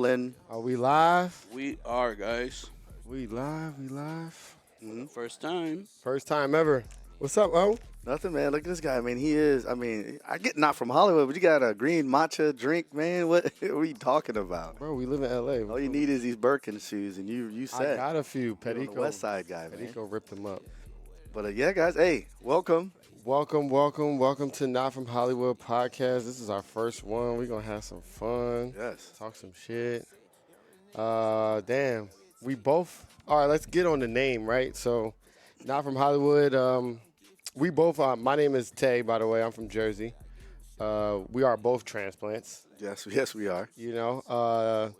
rolling. Are we live? We are, guys. We live. We live. For the first time. First time ever. What's up, oh? Nothing, man. Look at this guy. I mean, he is. I get not from Hollywood, but you got a green matcha drink, man. What are you talking about? Bro, we live in L.A. All you need is these Birkin shoes, and you I set. got a few. You're on the Perico. West Side guy, man. Perico ripped them up. But yeah, guys. Hey, welcome. Welcome to Not From Hollywood podcast. This is our first one. We're going to have some fun. Yes. Talk some shit. Damn. We both. All right, let's get on the name, right? So, Not From Hollywood. We both my name is Tay, by the way. I'm from Jersey. We are both transplants, Yes, we are. you know.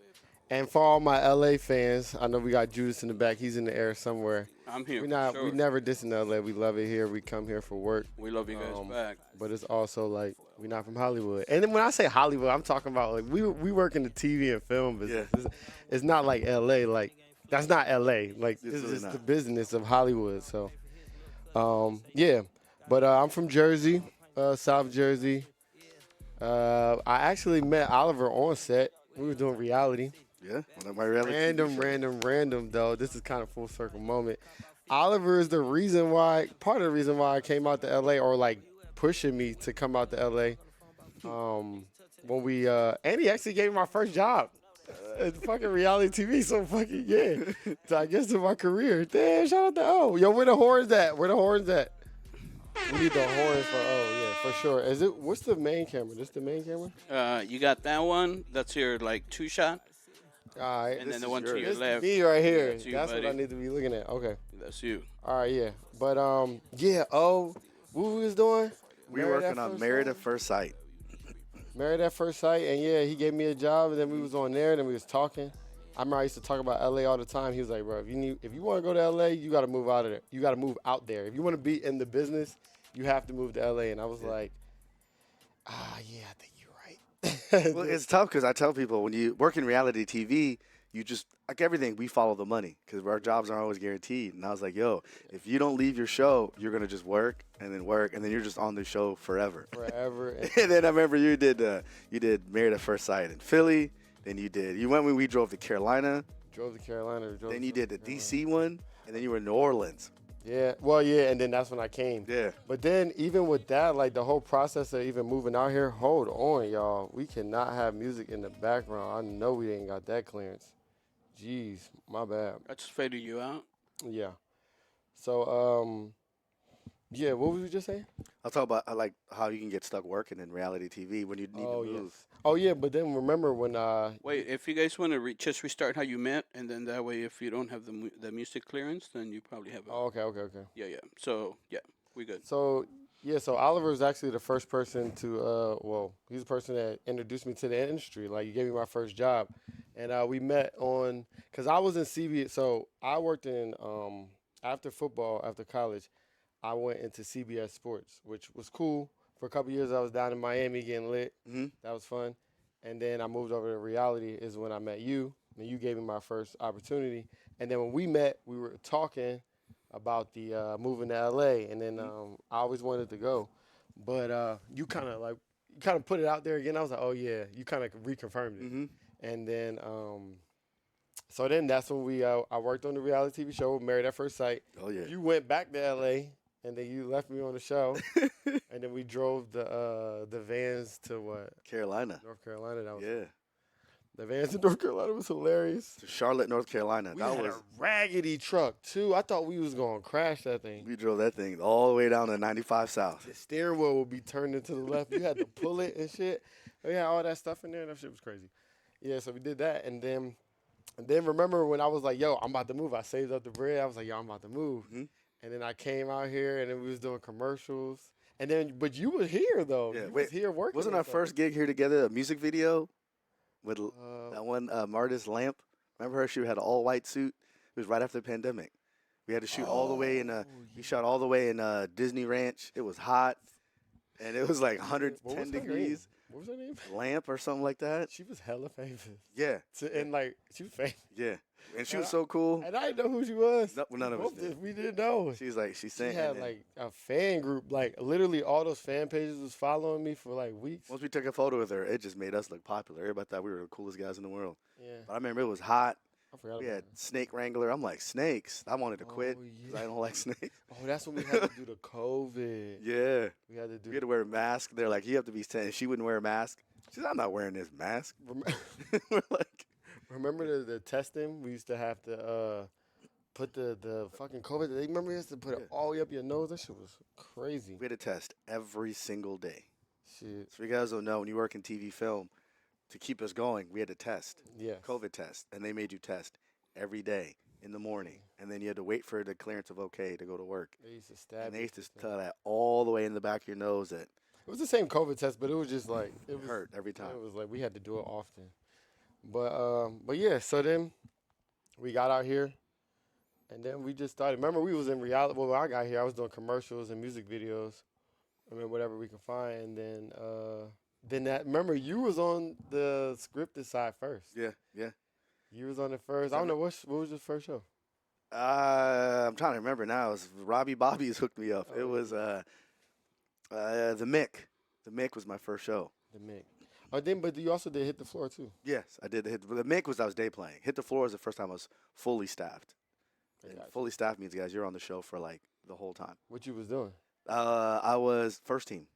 And for all my LA fans, I know we got Judas in the back. He's in the air somewhere. I'm here. We for sure. never diss in LA. We love it here. We come here for work. We love you guys back. But it's also like we're not from Hollywood. And then when I say Hollywood, I'm talking about like we work in the TV and film business. Yeah. It's not like LA. Like that's not LA. Like this really is not. the business of Hollywood. So, yeah. But I'm from Jersey, South Jersey. I actually met Oliver on set. We were doing reality. Yeah. One of my reality TV shows. Random though. This is kind of full circle moment. Oliver is the reason why, part of the reason why I came out to LA, or like pushing me to come out to LA. When we and he actually gave me my first job. Fucking reality TV, so fucking yeah. So I guess to my career. Damn, shout out to O. Yo, where the horns at? We need the horns for yeah, for sure. Is it what's the main camera? This the main camera? You got that one. That's your like two shot, All right. and then the is one to yours. your This left. me right here. That's you, That's what buddy. I need to be looking at. Okay. That's you. All right, yeah. But yeah. Oh, what we was doing? We were working on Married at First Sight. Married at First Sight, and yeah, he gave me a job, and then we was on there, and then we was talking. I remember I used to talk about LA all the time. He was like, bro, if you want to go to LA, you got to move out of there. You got to move out there. If you want to be in the business, you have to move to LA. And I was like, yeah, I think you're right. Well, it's tough because I tell people when you work in reality TV, you just like everything. We follow the money because our jobs aren't always guaranteed. And I was like, yo, if you don't leave your show, you're gonna just work, and then you're just on the show forever. Forever. And then I remember you did Married at First Sight in Philly. Then you went when we drove to Carolina. Drove to Carolina. Then you did the DC one, and then you were in New Orleans. Yeah, well, yeah, and then that's when I came. Yeah. But then even with that, like the whole process of even moving out here, hold on, y'all. We cannot have music in the background. I know we ain't got that clearance. Jeez, my bad. I just faded you out. Yeah. So, yeah, what was you just saying? I'll talk about like how you can get stuck working in reality TV when you need to move. Yes. Oh, yeah, but then remember when, Wait, if you guys want to just restart how you met, and then that way, if you don't have the music clearance, then you probably have. oh, okay. Yeah. So yeah, we good. So, yeah, so Oliver is actually the first person to, he's the person that introduced me to the industry. Like, he gave me my first job. And we met on, because I was in CBS, so I worked in, after football, after college, I went into CBS Sports, which was cool. For a couple years, I was down in Miami getting lit. Mm-hmm. That was fun. And then I moved over to reality is when I met you, and you gave me my first opportunity. And then when we met, we were talking about the moving to LA, and then I always wanted to go. But you kind of put it out there again. I was like, oh, yeah, you kind of reconfirmed it. Mm-hmm. And then, so then that's when I worked on the reality TV show, Married at First Sight. Oh yeah. You went back to LA, and then you left me on the show, and then we drove the vans to what? Carolina. North Carolina. That was Yeah. the vans in North Carolina was hilarious. To Charlotte, North Carolina. We That had was a raggedy truck too. I thought we was gonna crash that thing. we drove that thing all the way down to 95 South. The steering wheel would be turned into the left. You had to pull it and shit. We had all that stuff in there. That shit was crazy. Yeah, so we did that, and then remember when I was like, yo, I'm about to move. I saved up the bread. I was like, yo, I'm about to move. Mhm. And then I came out here, and then we was doing commercials. And then, but you was here though. Yeah, You wait, was here working. Wasn't and our stuff. first gig here together a music video with that Uh, one Martis Lamp? Remember her? She had an all white suit. It was right after the pandemic. We had to shoot all the way in. We shot all the way in Disney Ranch. It was hot, and it was like what 110 was her name? degrees. What was her name? Lamp or something like that. She was hella famous. Yeah, And like she was famous. yeah. And she And was so cool. And I didn't know who she was. No, none of us Both did. we didn't know. She's like, She sang. had like a fan group. Like literally all those fan pages was following me for like weeks. Once we took a photo with her, it just made us look popular. Everybody thought we were the coolest guys in the world. Yeah. But I remember it was hot. I forgot We about had that. Snake Wrangler. I'm like, snakes. I wanted to quit Oh, because yeah. I don't like snakes. Oh, that's when we had to do the COVID. Yeah. We had to do We had to wear a mask. They're like, you have to be 10. She wouldn't wear a mask. She said, I'm not wearing this mask. We're like, Remember the testing? We used to have to put the fucking COVID. They remember we used to put it all the way up your nose. That shit was crazy. we had to test every single day. Shit. So you guys don't know, when you work in TV film, to keep us going, we had to test. Yeah. COVID test. And they made you test every day in the morning. And then you had to wait for the clearance of okay to go to work. They used to stab. And they you used to with that. tell that all the way in the back of your nose that It was the same COVID test, but it was just like it hurt every time. It was like we had to do it often. But yeah, so then we got out here and then we just started. Remember we was in reality well when I got here, I was doing commercials and music videos. I mean whatever we could find. And then that remember you was on the scripted side first. Yeah, yeah. You was on it first. I don't know what was your first show? I'm trying to remember now. It was Robbie Bobby's hooked me up. It was the Mick. The Mick was my first show. The Mick. Oh, then but you also did Hit the Floor too. Yes, I did the hit. The Mick was I was day playing. Hit the Floor was the first time I was fully staffed. I And got you. fully staffed means, guys, you're on the show for like the whole time. What you was doing? I was first team.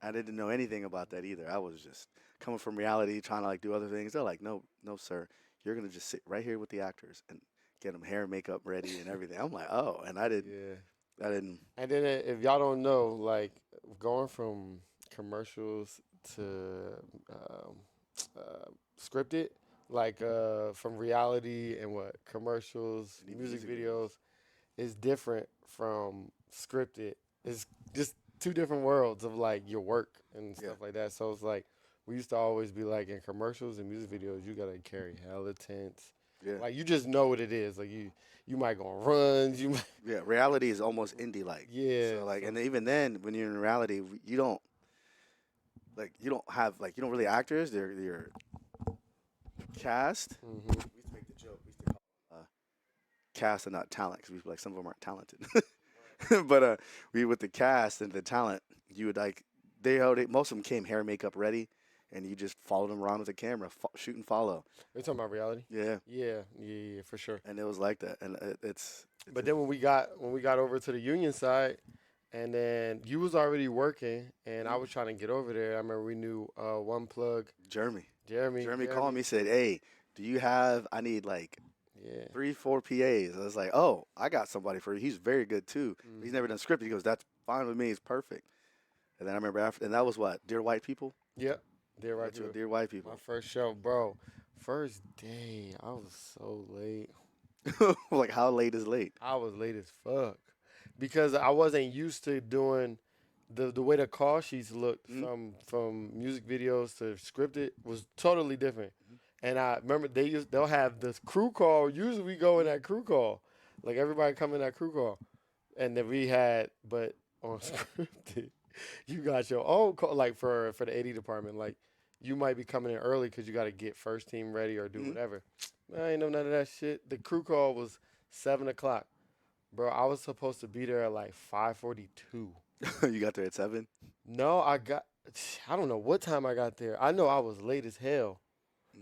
I didn't know anything about that either. I was just coming from reality, trying to like do other things. They're like, no, sir, you're gonna just sit right here with the actors and get them hair and makeup ready and everything. I'm like, oh, and I didn't. Yeah. I didn't. And then if y'all don't know, like going from commercials to scripted, like from reality and what commercials, Any music music videos, is different from scripted. It's just two different worlds of like your work and stuff like that. So it's like we used to always be like in commercials and music videos, you gotta carry hella tense. Yeah. Like you just know what it is. Like you might go on runs. You might, Yeah, reality is almost indie like. yeah. So like, and even then, when you're in reality, you don't have like you don't really actors. They're cast. Mhm. We used to make the joke. We used to call cast and not talent because we like some of them aren't talented. But we with the cast and the talent, you would like most of them came hair and makeup ready, and you just followed them around with the camera, shoot and follow. We're talking about reality. Yeah, Yeah, for sure. and it was like that, and it's But then when we got over to the union side, and then you was already working, and I was trying to get over there. I remember we knew One Plug, Jeremy. Jeremy. Jeremy called me, said, "Hey, do you have? I need like Yeah. 3-4 PAs." I was like, "Oh, I got somebody for you. He's very good too. He's never done script." He goes, "That's fine with me. It's perfect." And then I remember after, and that was what Dear White People. Yep. There right That's what there. Dear White People. My first show, bro. First day, I was so late. Like how late is late? I was late as fuck because I wasn't used to doing the way the call sheets looked from music videos to scripted was totally different. And I remember they'll have this crew call. Usually we go in that crew call, like everybody come in that crew call, and then we had but on scripted, you got your own call. Like for the AD department, like you might be coming in early because you got to get first team ready or do whatever. I ain't know none of that shit. The crew call was 7:00. Bro, I was supposed to be there at like 5:42. You got there at 7. No, I don't know what time I got there. I know I was late as hell.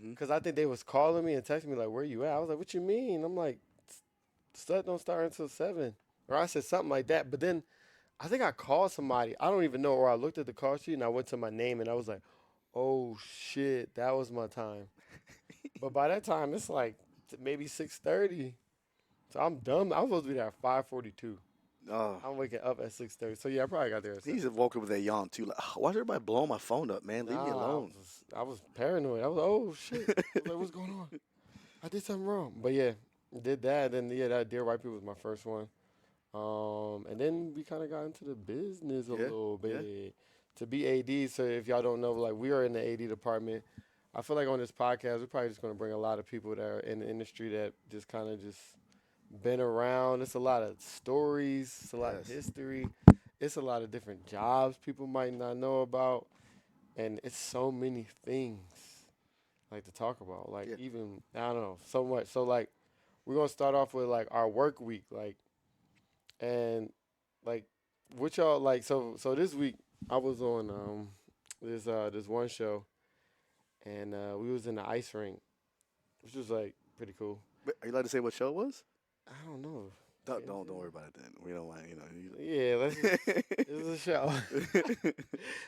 Because I think they was calling me and texting me like, where you at? I was like, what you mean? I'm like, stuff don't start until 7. Or I said something like that. But then I think I called somebody. I don't even know. Or I looked at the call sheet and I went to my name and I was like, oh, shit, that was my time. But by that time, it's like maybe 6:30. So I'm dumb. I was supposed to be there at 5:42. Oh, I'm waking up at 6:30. So yeah, I probably got there at 7. he's woke up with that yawn too. Like, why is everybody blowing my phone up, man? Leave me Nah, alone. I was paranoid. I was like, oh shit. I was like, what's going on? I did something wrong. But yeah, did that. Then yeah, that Dear White People was my first one. And then we kind of got into the business a little bit to be AD. So if y'all don't know, like we are in the AD department. I feel like on this podcast, we're probably just going to bring a lot of people that are in the industry that just kind of just been around. It's a lot of stories. It's a lot of history. It's a lot of different jobs people might not know about. and it's so many things like to talk about. Like Yeah. even I don't know so much. So like we're gonna start off with like our work week, like and like what y'all like. So this week I was on this one show, and we was in the ice rink, which was like pretty cool. Wait, are you allowed to say what show it was? I don't know. Don't worry about it then. We don't want Yeah, let's just, it was a show.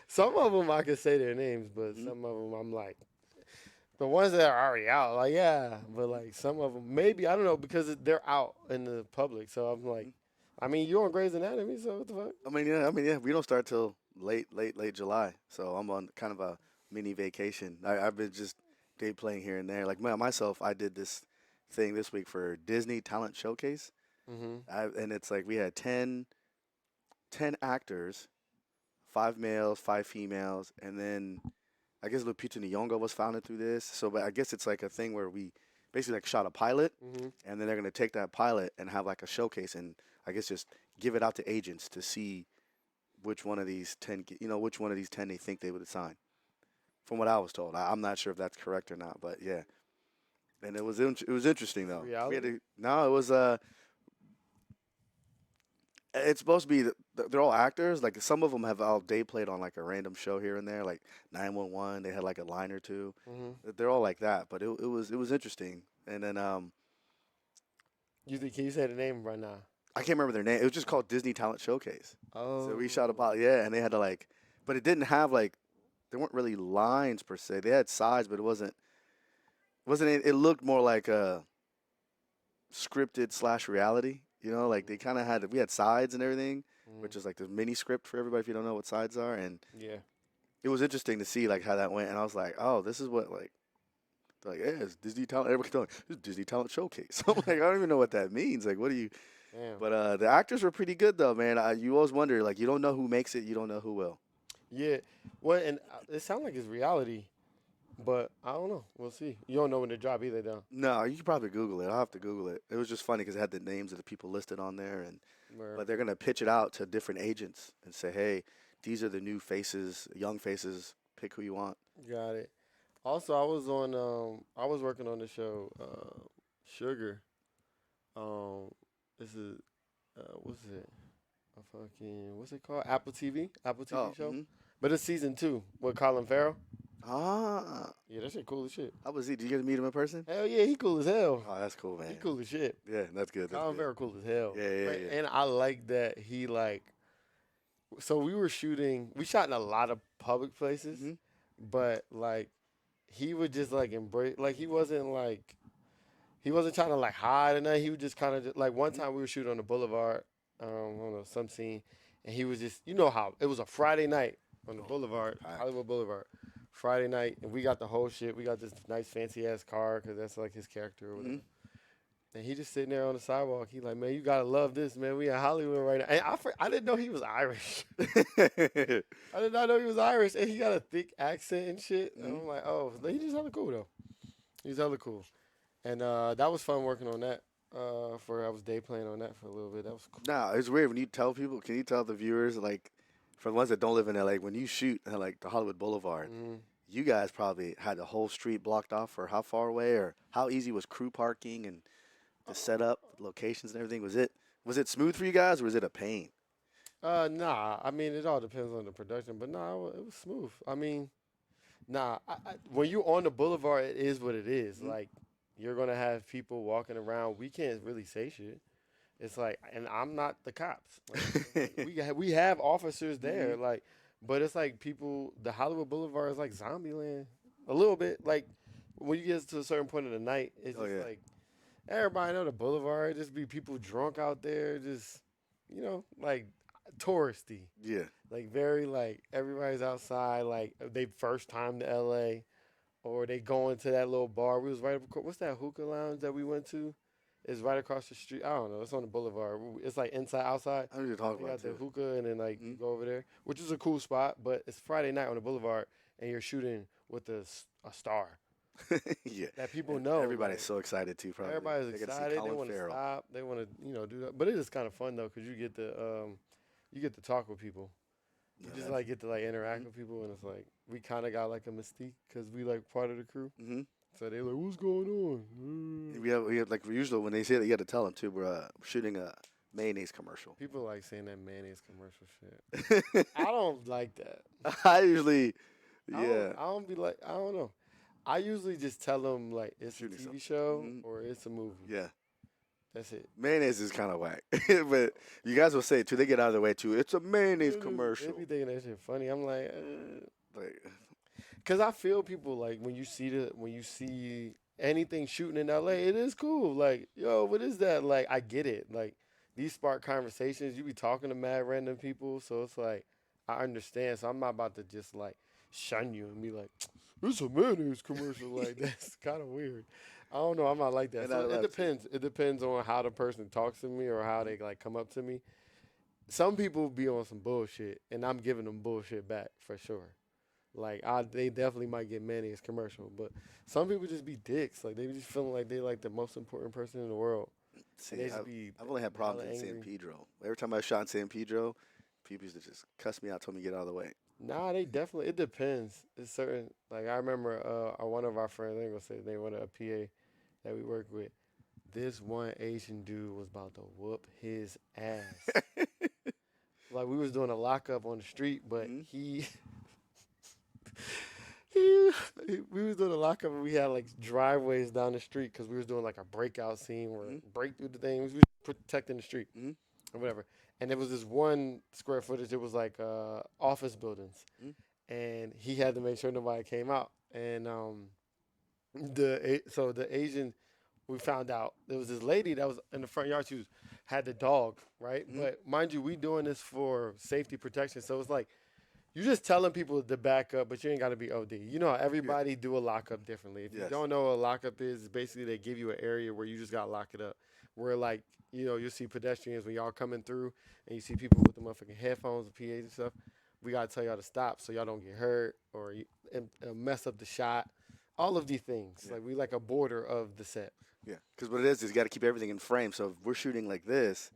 Some of them I can say their names, but Mhm. some of them I'm like, the ones that are already out, like yeah, but like some of them maybe I don't know because they're out in the public. So I'm like, I mean, you're on Grey's Anatomy, so what the fuck? I mean, yeah. We don't start till late July, so I'm on kind of a mini vacation. I've been just day playing here and there. Like myself, I did this thing this week for Disney Talent Showcase, Mm-hmm. and it's like we had 10 actors, 5 males, 5 females, and then I guess Lupita Nyong'o was founded through this. So, but I guess it's like a thing where we basically like shot a pilot, Mm-hmm. and then they're gonna take that pilot and have like a showcase, and I guess just give it out to agents to see which one of these 10, which one of these 10 they think they would assign. From what I was told, I'm not sure if that's correct or not, but yeah. And it was interesting though. Reality? No, it was it's supposed to be they're all actors. Like some of them have all day played on like a random show here and there, like 911. They had like a line or two. Mm-hmm. They're all like that, but it was interesting. And then Can you say the name right now? I can't remember their name. It was just called Disney Talent Showcase. Oh, So we shot a pilot, yeah, and they had to like, but it didn't have like there weren't really lines per se. They had sides, but it looked more like a scripted slash reality. Like they kind of we had sides and everything, which is like the mini script for everybody if you don't know what sides are. And yeah. it was interesting to see like how that went. And I was like, oh, this is what like, they're like, yeah, it's Disney Talent. Everybody telling it's Disney Talent Showcase. I'm like, I don't even know what that means. Like, what do you? Damn. But the actors were pretty good though, man. You always wonder like you don't know who makes it, you don't know who will. Yeah. Well, and it sounds like it's reality, but I don't know. We'll see. You don't know when to drop either, though. No, you can probably Google it. I'll have to Google it. It was just funny because it had the names of the people listed on there, and but they're gonna pitch it out to different agents and say, hey, these are the new faces, young faces. Pick who you want. Got it. Also, I was working on the show, Sugar. This is, what's it? What's it called? Apple TV Oh, show. But it's season 2 with Colin Farrell. ah, Yeah, that shit cool as shit. how was he? Did you get to meet him in person? Hell yeah, he cool as hell. Oh, that's cool, man. He cool as shit. Yeah, that's good. That's Colin good. Farrell cool as hell. Yeah, yeah, Right, yeah. and I like that he like. So we shot in a lot of public places, Mhm. but like he would just like embrace, like he wasn't trying to like hide or nothing. He would just kind of like one time we were shooting on the boulevard, I don't know, some scene, and he was just, you know how it was a Friday night on the boulevard, alright. Hollywood Boulevard, Friday night, and we got the whole shit. We got this nice fancy ass car because that's like his character or whatever. And he just sitting there on the sidewalk. He like, man, you gotta love this, man. We in Hollywood right now. And I didn't know he was Irish. I did not know he was Irish, and he got a thick accent and shit. And I'm like, oh, he just hella cool though. He's hella cool, and that was fun working on that. I was day playing on that for a little bit. That was cool. Nah, it's weird when you tell people. Can you tell the viewers like, for the ones that don't live in LA, when you shoot at like the Hollywood Boulevard, you guys probably had the whole street blocked off for how far away, or how easy was crew parking and the setup, locations and everything? Was it smooth for you guys, or was it a pain? Nah. I mean, it all depends on the production, but nah, it was smooth. I mean, nah. When you're on the boulevard, it is what it is. Like, you're gonna have people walking around. We can't really say shit. It's like, and I'm not the cops. Like, we have officers there, like, but it's like people. The Hollywood Boulevard is like Zombieland, a little bit. Like, when you get to a certain point of the night, it's Oh, just yeah. like everybody know the boulevard. Just be people drunk out there, just like touristy, Yeah. like very like everybody's outside, like they first time to LA, or they going to that little bar. We was right up. What's that hookah lounge that we went to? It's right across the street. I don't know. It's on the boulevard. It's like inside, outside. I know what you're talking You got about the too. hookah, and then like you go over there, which is a cool spot. But it's Friday night on the boulevard, and you're shooting with a star Yeah. that people know. Everybody's like, so excited too. Probably. everybody's They get to see excited. They Colin want to Farrell. stop. They want to do that. But it is kind of fun though, because you get to talk with people. You just like get to like interact with people, and it's like we kind of got like a mystique because we like part of the crew. Mm-hmm. So they like, what's going on? We have like usually when they say that, you got to tell them too. We're shooting a mayonnaise commercial. People like saying that mayonnaise commercial shit. I don't like that. I usually, I yeah. don't be like, I don't know. I usually just tell them like it's Shooting a TV something. show Mhm. or it's a movie. Yeah. That's it. Mayonnaise is kind of whack, but you guys will say it too. They get out of the way too. It's a mayonnaise commercial. They be thinking that shit funny. I'm like, Like, cause I feel people like when you see anything shooting in LA, it is cool. Like, yo, what is that? Like, I get it. Like, these spark conversations. You be talking to mad random people, so it's like I understand. So I'm not about to just like shun you and be like, it's a mayonnaise commercial. Like, that's kind of weird. I don't know. I'm not like that. And So I it depends. It depends on how the person talks to me or how they like come up to me. Some people be on some bullshit, and I'm giving them bullshit back for sure. Like they definitely might get mayonnaise commercial, but some people just be dicks. Like they be just feeling like they like the most important person in the world. see, They just be I've only had problems hella in San angry. Pedro. Every time I shot in San Pedro, people used to just cuss me out, told me to get out of the way. Nah, they definitely. It depends. It's certain. Like I remember, one of our friends. I ain't gonna say they went a PA that we work with. This one Asian dude was about to whoop his ass. Like we was doing a lockup on the street, but Mhm. he we was doing a lockup and we had like driveways down the street because we was doing like a breakout scene where Mhm. break through the things. We was protecting the street Mhm. or whatever. And there was this one square footage. It was like office buildings, Mhm. and he had to make sure nobody came out. And the Asian, we found out there was this lady that was in the front yard. She had the dog, right? Mhm. But mind you, we doing this for safety protection. So it's like you're just telling people to back up, but you ain't got to be OD. You know how everybody do a lockup differently. If you Yes. don't know what a lockup is, basically they give you an area where you just got to lock it up. Where like, you see pedestrians when y'all coming through and you see people with the motherfucking headphones and PAs and stuff. We got to tell y'all to stop so y'all don't get hurt or mess up the shot. All of these things. Yeah. Like we like a border of the set. Yeah, because what it is you got to keep everything in frame. So if we're shooting like this,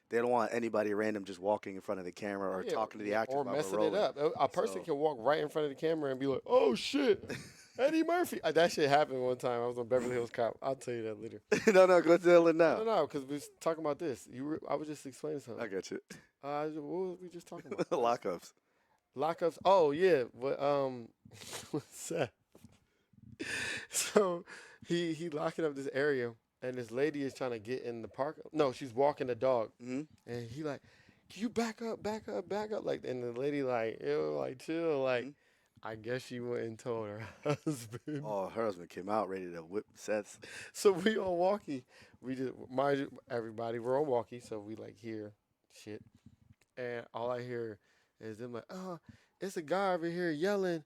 they don't want anybody random just walking in front of the camera or Yeah, talking to the actors or while messing we're it rolling. up. A person So- can walk right in front of the camera and be like, "Oh shit, Eddie Murphy." That shit happened one time. I was on Beverly Hills Cop. I'll tell you that later. no, go tell it now. No, because we was talking about this. I was just explaining I something. got you. What was we just talking about? Lockups. Lockups. Oh yeah. What what's that? So he locking up this area, and this lady is trying to get in the park. No, she's walking the dog. Mm-hmm. And he like, can you back up, back up, back up? Like, and the lady like, ew, like chill. Like, Mhm. I guess she went and told her husband. Oh, her husband came out ready to whip Seth's. So we on walkie. We just mind you, everybody, we're on walkie, so we like hear shit, and all I hear is them like, oh, it's a guy over here yelling.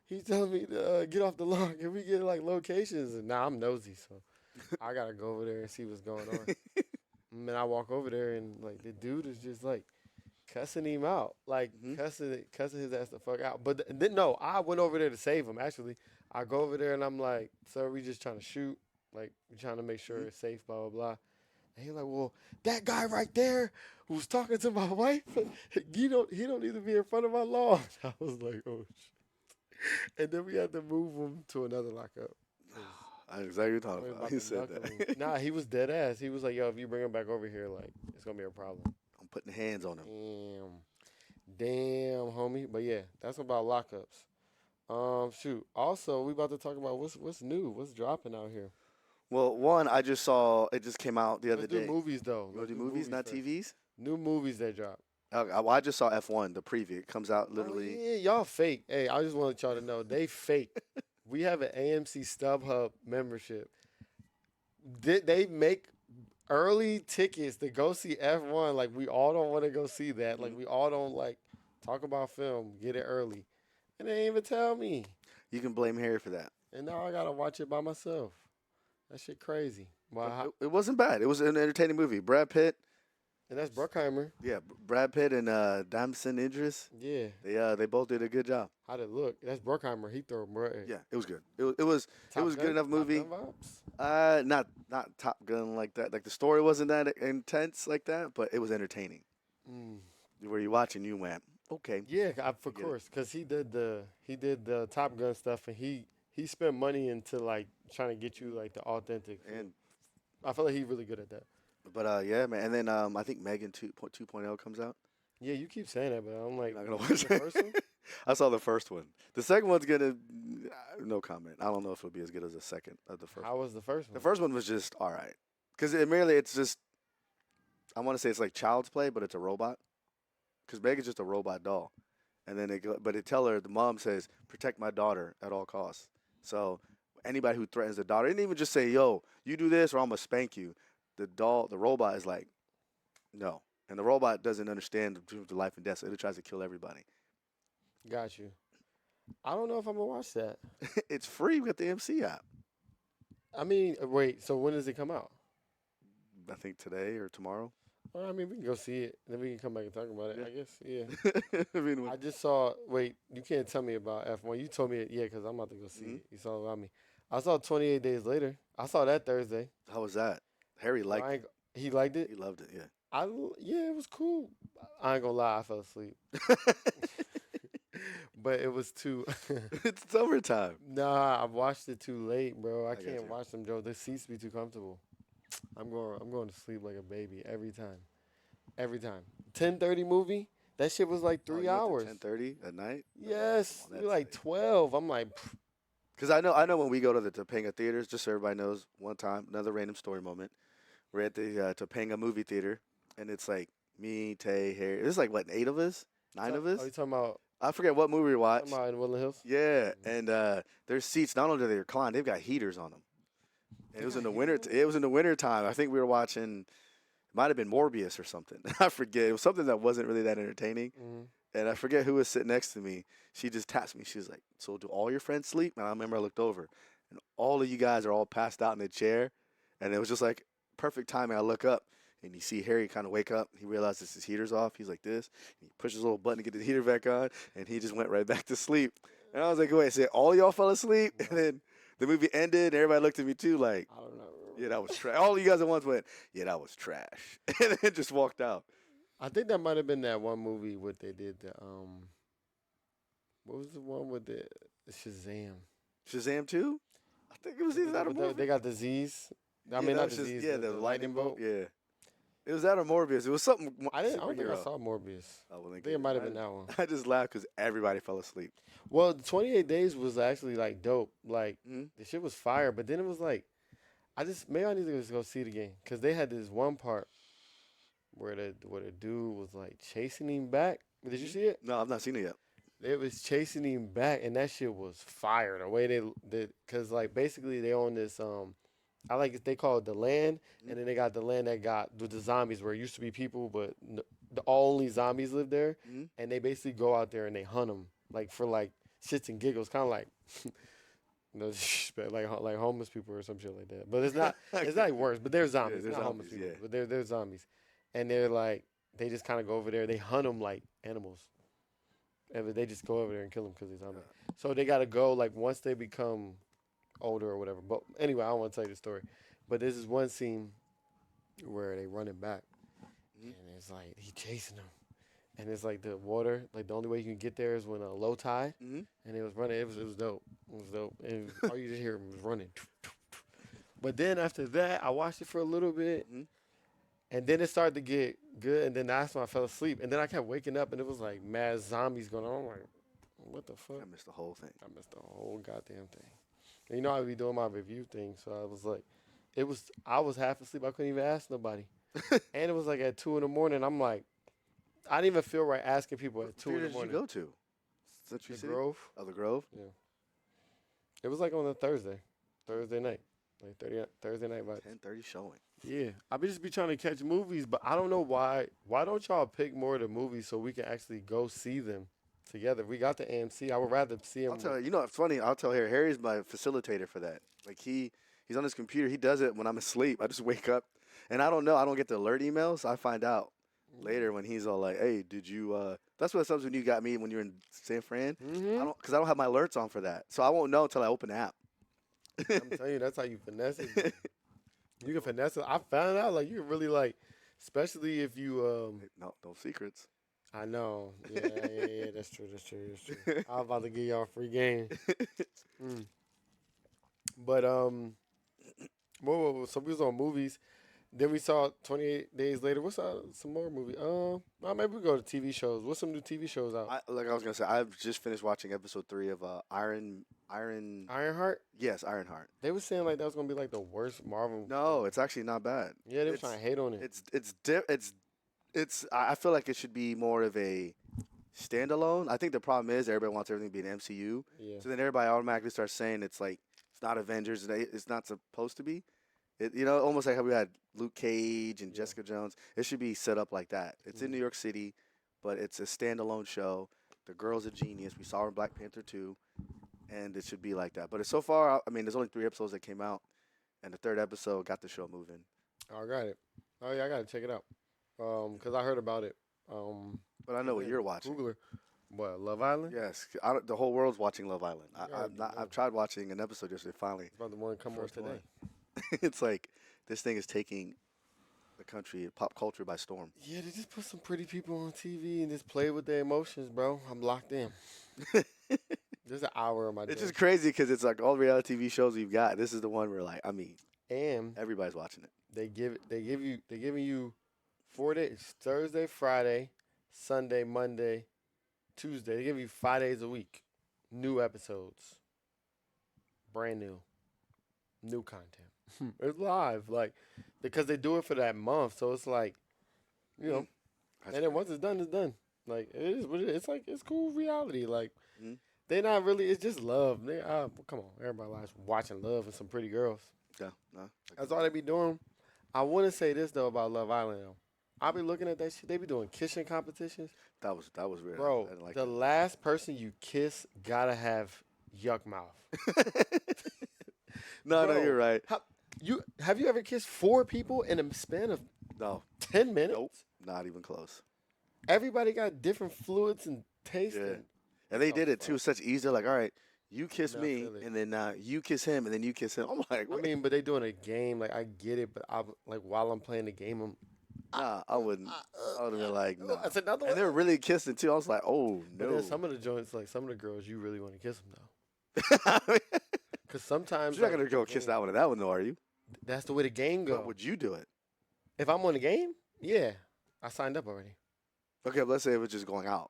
He's telling me to get off the lawn. Can we get like locations? And now I'm nosy, so I gotta go over there and see what's going on. And then I walk over there and like the dude is just like cussing him out, like Mhm. cussing his ass the fuck out. But then no, I went over there to save him. Actually, I go over there and I'm like, sir, we just trying to shoot, like we trying to make sure Mhm. it's safe, blah blah blah. And he's like, well, that guy right there who's talking to my wife, he don't need to be in front of my lawn. I was like, oh shit. And then we had to move him to another lockup. I know exactly what you're We talking was about. about He to said knuckle him. that. Nah, he was dead ass. He was like, yo, if you bring him back over here, like it's gonna be a problem. I'm putting hands on him. Damn, homie. But yeah, that's about lockups. Shoot. Also, we about to talk about what's new, what's dropping out here. Well, one, I just saw, it just came out the other Let's do day. movies though. You want Let's to do movies, not first. TVs? New movies that drop. I just saw F1, the preview. It comes out literally. Oh, yeah, y'all fake. Hey, I just want y'all to know they fake. We have an AMC StubHub membership. They make early tickets to go see F1. Like we all don't want to go see that. Like we all don't like talk about film. Get it early, and they ain't even tell me. You can blame Harry for that. And now I gotta watch it by myself. That shit crazy. Wow. It wasn't bad. It was an entertaining movie. Brad Pitt, And that's Bruckheimer. yeah, Brad Pitt and Damson Idris. Yeah. They both did a good job. How'd it look? That's Bruckheimer. He threw him. Yeah, it was good. It was a good enough movie. Top Gun vibes? Not Top Gun like that. Like the story wasn't that intense like that, but it was entertaining. Mm. Where you watching, you went, Okay. Yeah, for get it. course, because he did the Top Gun stuff, and he spent money into like trying to get you like the authentic feel. And I feel like he's really good at that. but yeah, man. And then I think Megan 2.0 comes out. Yeah, you keep saying that, but I'm like, You're not gonna you watch seen the it? first one? I saw the first one. The second one's gonna no comment. I don't know if it'll be as good as the second the first. How was the first one? The first one was just all right because it's just I want to say it's like child's play, but it's a robot. Because Megan's just a robot doll, and then they tell her the mom says protect my daughter at all costs. So anybody who threatens the daughter, didn't even just say yo you do this or I'm gonna spank you. The robot is like no, and the robot doesn't understand the life and death, so it tries to kill everybody. Got you. I don't know if I'm gonna watch that. It's free with the MC app. I mean, wait. So when does it come out? I think today or tomorrow. Well, I mean, we can go see it, then we can come back and talk about it. Yeah. I guess. Yeah. I mean, I just saw. Wait, you can't tell me about F1. You told me it, yeah, because I'm about to go see it. You saw it about me. I saw 28 Days Later. I saw that Thursday. how was that? Harry liked it. He liked it. He loved it. Yeah. Yeah, it was cool. I ain't gonna lie, I fell asleep, but it was too. It's summertime. Nah, I watched it too late, bro. I got can't you. watch them, Joe. The seats be too comfortable. I'm going to sleep like a baby every time. Every time. 10:30 movie. That shit was like 3 hours. 10:30 at night. Yes, Oh, you're like that's 12. I'm like, pff, Because I know when we go to the Topanga theaters, just so everybody knows, one time, another random story moment. We're at the Topanga movie theater, and it's like me, Tay, Harry. There's like what 8 of us, 9 of us. Oh, you talking about I forget what movie we watched. in Woodland Hills? Yeah, and there's seats. Not only do they recline, they've got heaters on them. And it was in the winter. It was in the winter time. I think we were watching. It might have been Morbius or something. I forget. It was something that wasn't really that entertaining. Mhm. And I forget who was sitting next to me. She just taps me. She was like, "So do all your friends sleep?" And I remember I looked over, and all of you guys are all passed out in the chair. And it was just like perfect timing. I look up, and you see Harry kind of wake up. He realizes his heater's off. He's like this. And he pushes a little button to get the heater back on, and he just went right back to sleep. And I was like, "Wait, so all y'all fell asleep?" And then the movie ended, and everybody looked at me too, like, I don't know. "Yeah, that was trash." All of you guys at once went, "Yeah, that was trash," and then just walked out. I think that might have been that one movie what they did. What was the one with the Shazam? Shazam 2? I think it was either that or They Morbius. got the Z's. I Yeah, mean, that not was the just- Z's. Yeah, the lightning bolt. bolt. Yeah. It was that or Morbius. It was something. I don't think I superhero. saw Morbius. Oh, well, then I think it might have been that one. I just laughed because everybody fell asleep. Well, the 28 Days was actually like dope. Like Mhm. the shit was fire, but then it was like, maybe I need to just go see it again because they had this one part where the dude was like chasing him back. Did you see it? No, I've not seen it yet. It was chasing him back, and that shit was fire. The way they did, cause like basically they own this I like it. They call it the land, and then they got the land that got the zombies where it used to be people, but the only zombies live there, Mhm. and they basically go out there and they hunt them like for like shits and giggles, kind of like no disrespect, like homeless people or some shit like that. But it's not like worse. But they're zombies. they're They're not homeless zombies, people, yeah. but they're zombies, and they're like they just kind of go over there. They hunt them like animals. And they just go over there and kill them because they're zombies. So they got to go like once they become older or whatever. But anyway, I don't want to tell you the story. But this is one scene where they running back, and it's like he chasing them, and it's like the water. Like the only way you can get there is when a low tide, Mhm. and it was running. It was dope. It was dope. And all you just hear him was running. But then after that, I watched it for a little bit, Mhm. and then it started to get good. And then that's when I fell asleep. And then I kept waking up, and it was like mad zombies going on. I'm like, what the fuck? I missed the whole thing. I missed the whole goddamn thing. And you know I be doing my review thing, so I was like, I was half asleep. I couldn't even ask nobody. And it was like at 2 a.m. I'm like, I didn't even feel right asking people at 2 Where in the did you morning. go to? Century The City? Grove. Oh, the Grove? It was like on a Thursday night, like Thursday night vibes. 10:30 showing. Yeah, I be just be trying to catch movies, but I don't know why. Why don't y'all pick more of the movies so we can actually go see them together? We got the AMC. I would rather see them. I'll tell you. You know, it's funny. I'll tell Harry. Harry's my facilitator for that. Like he's on his computer. He does it when I'm asleep. I just wake up, and I don't know. I don't get the alert emails. I find out later when he's all like, "Hey, did you?" That's what sometimes when you got me when you're in San Fran. Mhm. I don't have my alerts on for that, so I won't know until I open the app. I'm telling you, that's how you finesse it. You can finesse it. I found out like you can really like, especially if you No secrets. I know. Yeah. That's true. I was about to give y'all a free game. Mm. But so we was on movies. Then we saw 28 Days Later. What's some more movie? Maybe we go to TV shows. What's some new TV shows out? Like I was gonna say, I've just finished watching episode 3 of Iron. Ironheart. Yes, Ironheart. They were saying like that was gonna be like the worst Marvel. No, it's actually not bad. Yeah, they were trying to hate on it. It's. I feel like it should be more of a standalone. I think the problem is everybody wants everything to be an MCU. Yeah. So then everybody automatically starts saying it's like it's not Avengers. It's not supposed to be. Almost like how we had Luke Cage and Jessica Jones. It should be set up like that. It's in New York City, but it's a standalone show. The girl's a genius. We saw her in Black Panther 2, and it should be like that. But so far, I mean, there's only 3 episodes that came out, and the 3rd episode got the show moving. I got it. Oh yeah, I gotta check it out. Cause I heard about it. But I know what you're watching. Googler. What, Love Island? Yes, the whole world's watching Love Island. Yeah, I've tried watching an episode yesterday. Finally, It's about the one come on First today. one. It's like this thing is taking the country, pop culture by storm. Yeah, they just put some pretty people on TV and just play with their emotions, bro. I'm locked in. There's an hour of my day. It's just crazy because it's like all reality TV shows we've got. This is the one where like and everybody's watching it. they're giving you 4 days: Thursday, Friday, Sunday, Monday, Tuesday. They give you 5 days a week, new episodes, brand new content. It's live, like because they do it for that month, so it's like, and then once it's done, it's done. Like it is what it is. It's like it's cool reality. Like they not really. It's just love. Come on, everybody likes watching love and some pretty girls. Yeah, no, That's all they be doing. I want to say this though about Love Island though. I be looking at that shit. They be doing kissing competitions. that was weird. Bro, I didn't like the that. last person you kiss gotta have yuck mouth. No, Bro, you're right. Have you ever kissed 4 people in a span of No, 10 minutes? nope, not even close. Everybody got different fluids and taste. Yeah. And And they Oh, did it fuck. too, such ease. They're like, all right, you kiss No, I me, feel it. and then you kiss him, and then you kiss him. I'm like, I what? mean, but they doing a game. Like I get it, but I like while I'm playing the game, I'm. Nah, I wouldn't. I would have been like, no. That's another And one. they were really kissing too. I was like, oh But no. then some of the joints, like some of the girls, you really want to kiss them though, because sometimes You're not like, gonna go the kiss game- that one and that one though, are you? That's the way the game How goes. would you do it? If I'm on the game, yeah, I signed up already. Okay, but let's say it was just going out.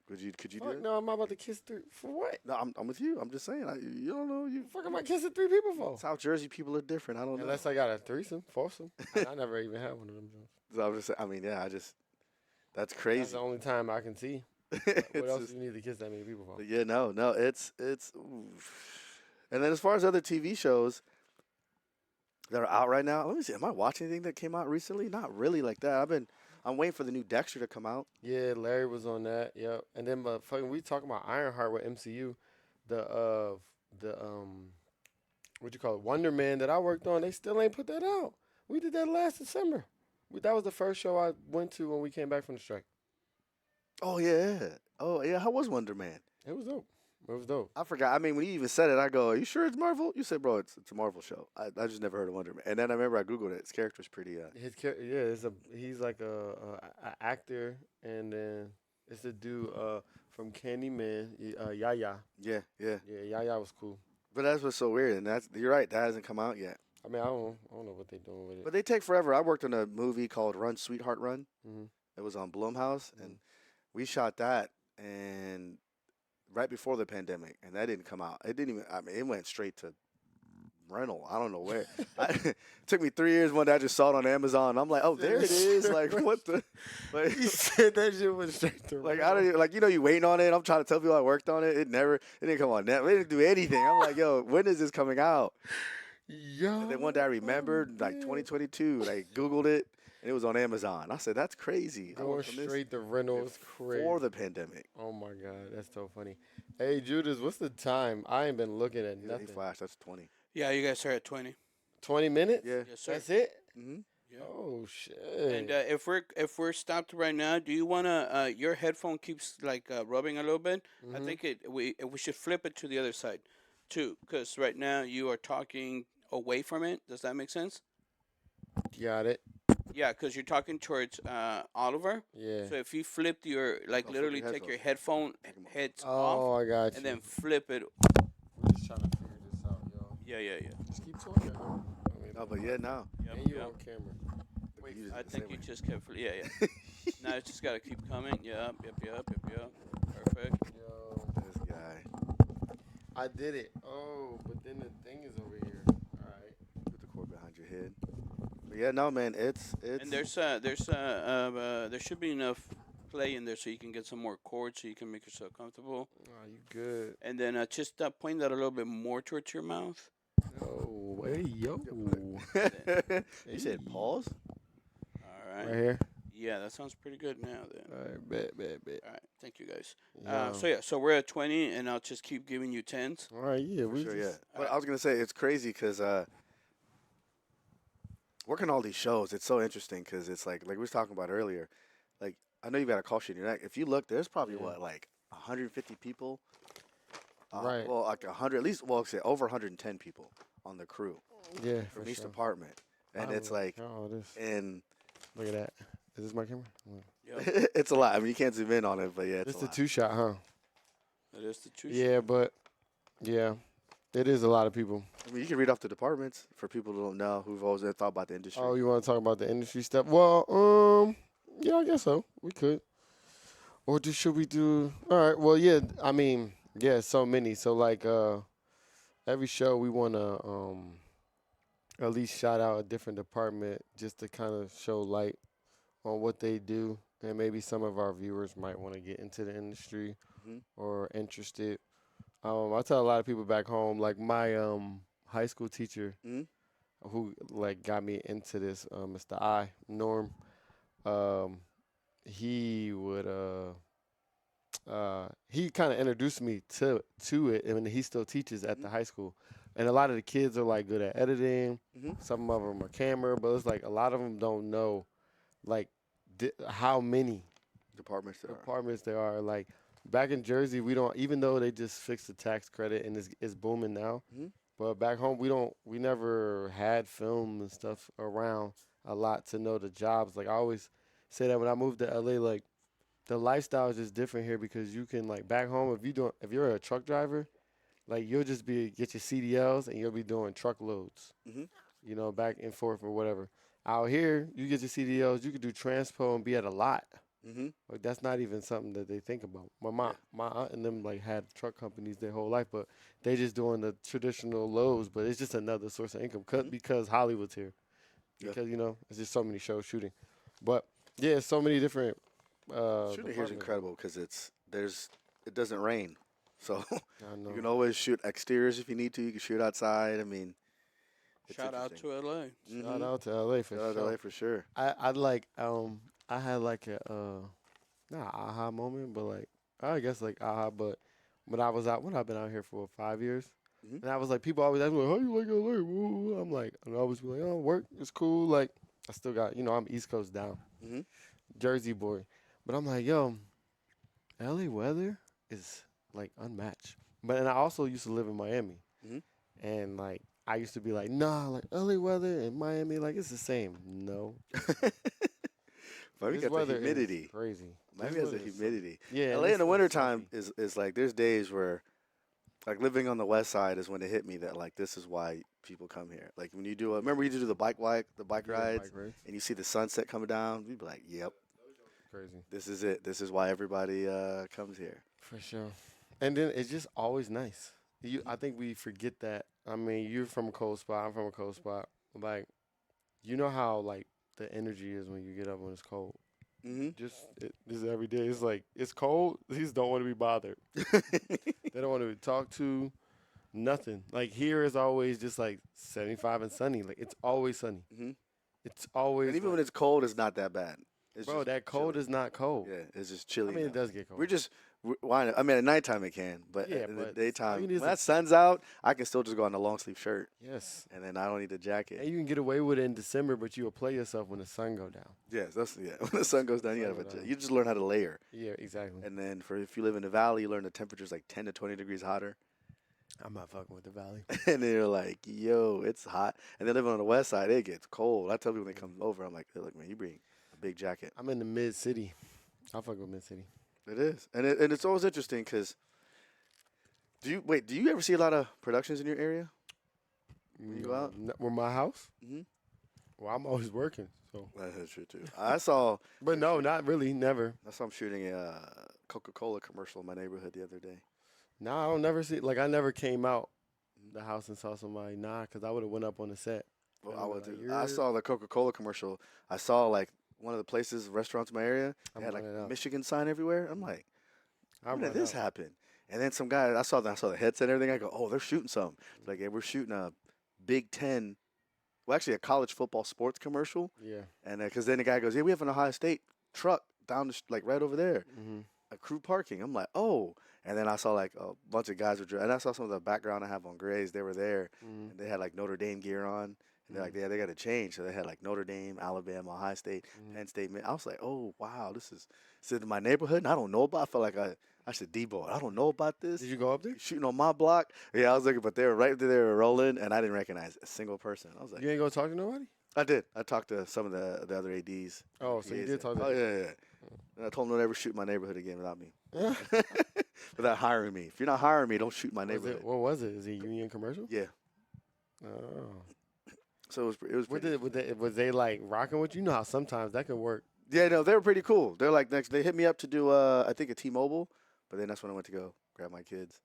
Could you do Fuck it? no, I'm about to kiss 3 for what? No, I'm with you. I'm just saying. You don't know. The fuck am I kissing 3 people for? South Jersey people are different. I don't know. Unless I got a threesome, foursome. I never even had one of them joints. So I'm just. I mean, yeah. That's That's crazy. the only time I can see. What It's else just- do you need to kiss that many people for? Yeah, no. It's. Oof. And then as far as other TV shows that are out right now, let me see. Am I watching anything that came out recently? Not really like that. I'm waiting for the new Dexter to come out. Yeah, Larry was on that. Yep. And then, but fucking, we talking about Ironheart with MCU, the what you call it, Wonder Man that I worked on. They still ain't put that out. We did that last December. That was the first show I went to when we came back from the strike. Oh yeah. Oh yeah. How was Wonder Man? It was dope. It was dope. I forgot. I mean, when you even said it, I go, "Are you sure it's Marvel?" You said, "Bro, it's a Marvel show." I just never heard of Wonder Man. And then I remember I googled it. His character's pretty. He's like a actor, and then it's the dude from Candyman, Yaya. Yeah. Yeah, Yaya was cool. But that's what's so weird, and you're right. That hasn't come out yet. I mean, I don't know what they're doing with it. But they take forever. I worked on a movie called Run, Sweetheart, Run. hmm It was on Blumhouse, and we shot that and right before the pandemic, and that didn't come out. It didn't even. I mean, it went straight to rental. I don't know where. It took me 3 years. One day I just saw it on Amazon. I'm like, oh, there it is. Like, what the? Like, He said that shit went straight to like I don't even, like you waiting on it. I'm trying to tell people I worked on it. It didn't come on net. It didn't do anything. I'm like, yo, when is this coming out? Yo. And then one day I remembered, like 2022, like Googled it, and it was on Amazon. I said, that's crazy. I Going worked on this straight to rental is crazy. for the pandemic. Oh my god, that's so funny. Hey Judas, what's the time? I ain't been looking at Yeah, nothing. he flashed. That's 20. Yeah, you guys are at 20. 20 minutes? Yeah. Yes, sir. That's it? Mm-hmm. Yeah. Oh shit. And if we're stopped right now, do you wanna your headphone keeps like rubbing a little bit? I Mhm. think we should flip it to the other side, too, because right now you are talking away from it. Does that make sense? Got it. Yeah, because you're talking towards Oliver. Yeah. So if you flipped your like flip literally your take your headphones. headphone heads Oh, off I got you. and then flip it. We're just trying to figure this out, yo. Yeah. Just keep talking. No, but yeah, no. Yep, And you yep. on camera. Wait, use it I the think same you way. just kept. Yeah. Now it's just gotta keep coming. Yep. Perfect. Yo. This guy. I did it. Oh, but then the thing is over here. All right. Put the cord behind your head. But yeah, no, man. It's. And there should be enough play in there so you can get some more chords so you can make yourself comfortable. Oh, you good. And then just point that a little bit more towards your mouth. Oh, hey, yo. You said pause. All right. Right here. Yeah, that sounds pretty good now. Then. All right, bet. All right. Thank you guys. Yeah. So we're at 20, and I'll just keep giving you tens. All right, yeah. For We sure, just, yeah. But I was gonna say it's crazy because working all these shows, it's so interesting because it's like we was talking about earlier. Like I know you got a call sheet in your neck. If you look, there's probably Yeah. what like 150 people. Right. Well, like 100, at least. Well, say over 110 people on the crew Yeah, from for each sure. department, and it's like, Oh, this. and Look at that. Is this my camera? Yep. it's a lot. I mean, you can't zoom in on it, but yeah, it's This a the lot. 2-shot, huh? That is the truth. Yeah, but yeah, it is a lot of people. I mean, you can read off the departments for people who don't know who've always thought about the industry. Oh, you want to talk about the industry stuff? Well, yeah, I guess so. We could. Or should we do? All right. Well, yeah. I mean, yeah, so many. So like, every show we want to at least shout out a different department just to kind of show light on what they do, and maybe some of our viewers might want to get into the industry Mhm. or interested. I tell a lot of people back home, like my high school teacher, Mhm. who like got me into this, Mr. I Norm. He would he kind of introduced me to it, and he still teaches at the high school. And a lot of the kids are like good at editing. Mhm. Some of them are camera, but it's like a lot of them don't know like how many Departments there are. departments there are. Like back in Jersey, we don't, even though they just fixed the tax credit and it's booming now. Mhm. But back home, we never had film and stuff around a lot to know the jobs. Like I always say that when I moved to LA, like the lifestyle is just different here because you can like back home if you're a truck driver, like you'll just get your CDLs and you'll be doing truckloads, Mhm. you know, back and forth or whatever. Out here, you get your CDLs, you could do transpo and be at a lot. Mhm. Like that's not even something that they think about. My aunt and them like had truck companies their whole life, but they just doing the traditional loads. But it's just another source of income because Hollywood's here. Yeah. Because it's just so many shows shooting. But yeah, so many different. Shooting here's departments. incredible because it doesn't rain, so I know. you can always shoot exteriors if you need to. You can shoot outside. I mean, it's Shout out interesting. to LA. Shout Mhm. out to LA for Shout out to sure. LA for sure. I like I had like a not a aha moment, but like I guess like aha. But when I've been out here for 5 years, Mhm. and I was like, people always ask me like, how you like LA? Woo. I'm like, and I always be like, oh, work is cool. Like I still got I'm East Coast down, Mhm. Jersey boy, but I'm like, yo, LA weather is like unmatched. But and I also used to live in Miami, Mhm. and like I used to be like, nah, like LA weather and Miami, like it's the same. No, Miami this got the weather is humidity. crazy. Miami This has the weather is so- humidity. Yeah, LA and in the it's wintertime sucky. is like there's days where like living on the west side is when it hit me that like this is why people come here. Like when you do remember you do the bike Yeah, rides bike rides. and you see the sunset coming down, you'd be like, "Yep, Crazy. this is it. This is why everybody comes here." For sure. And then it's just always nice. I think we forget that. I mean, you're from a cold spot. I'm from a cold spot. Like, you know how like the energy is when you get up when it's cold. Mhm. Just every day. It's like it's cold. They just don't want to be bothered. They don't want to be talked to. Nothing. Like here is always just like 75 and sunny. Like it's always sunny. Mhm. It's always. And even when like- it's cold, it's not that bad. It's bro, just that cold chilly. is not cold. Yeah, it's just I chilly. mean, it enough. does get cold. We're just why? I mean, at nighttime it can, but Yeah, in the but all daytime, you when need is that a- sun's out, I can still just go on a long sleeve shirt, Yes. and then I don't need a jacket. And you can get away with it in December, but you'll play yourself when the sun go down. Yes, that's When the sun goes down, you Sun gotta go have a down. you just learn how to layer, Yeah, exactly. and then if you live in the valley, you learn the temperature's like 10 to 20 degrees hotter. I'm not fucking with the Valley. And they're like, yo, it's hot. And then living on the west side, it gets cold. I tell people when they come over, I'm like, hey, look, man, you bring a big jacket. I'm in the mid city. I fuck with mid city. It is. And it's always interesting because do you ever see a lot of productions in your area? When you go out? With my house? Mm-hmm. Well, I'm always working, so. That's true, too. I saw But no, not really, never. I'm shooting a Coca-Cola commercial in my neighborhood the other day. Nah, I don't never see, like, I never came out the house and saw somebody. Nah, because I would have went up on the set. Well, And I I'm would like, do. I "You're-" saw the Coca-Cola commercial. I saw like one of the places, restaurants in my area. They I'm had like running a out. Michigan sign everywhere. I'm like, I'm when did running this out. happen? And then some guy, I saw the headset and everything. I go, oh, they're shooting something. Like, yeah, we're shooting a Big Ten, well, actually a college football sports commercial. Yeah. And because then the guy goes, yeah, we have an Ohio State truck down like right over there, Mm-hmm. a crew parking. I'm like, oh. And then I saw like a bunch of guys were, and I saw some of the background I have on Grays. They were there, Mm-hmm. and they had like Notre Dame gear on. And they're like, yeah, they got to change. So they had like Notre Dame, Alabama, Ohio State, Penn State. I was like, oh, wow, this is in my neighborhood, and I don't know about it. I felt like I should debo it. I don't know about this. Did you go up there? Shooting on my block. Yeah, I was looking, but they were right there, they were rolling, and I didn't recognize a single person. I was like, You ain't go talk to nobody? I did. I talked to some of the other ADs. Oh, so you did talk to Oh, yeah. And I told them to never shoot my neighborhood again without me. them. Without hiring me. If you're not hiring me, don't shoot my Was neighborhood. it, what was it? Is it Union Commercial? Yeah. Oh. So it was pretty. Was they like rocking with you? You know how sometimes that can work. Yeah, no, they were pretty cool. They're like next. They hit me up to do I think a T-Mobile, but then that's when I went to go grab my kids.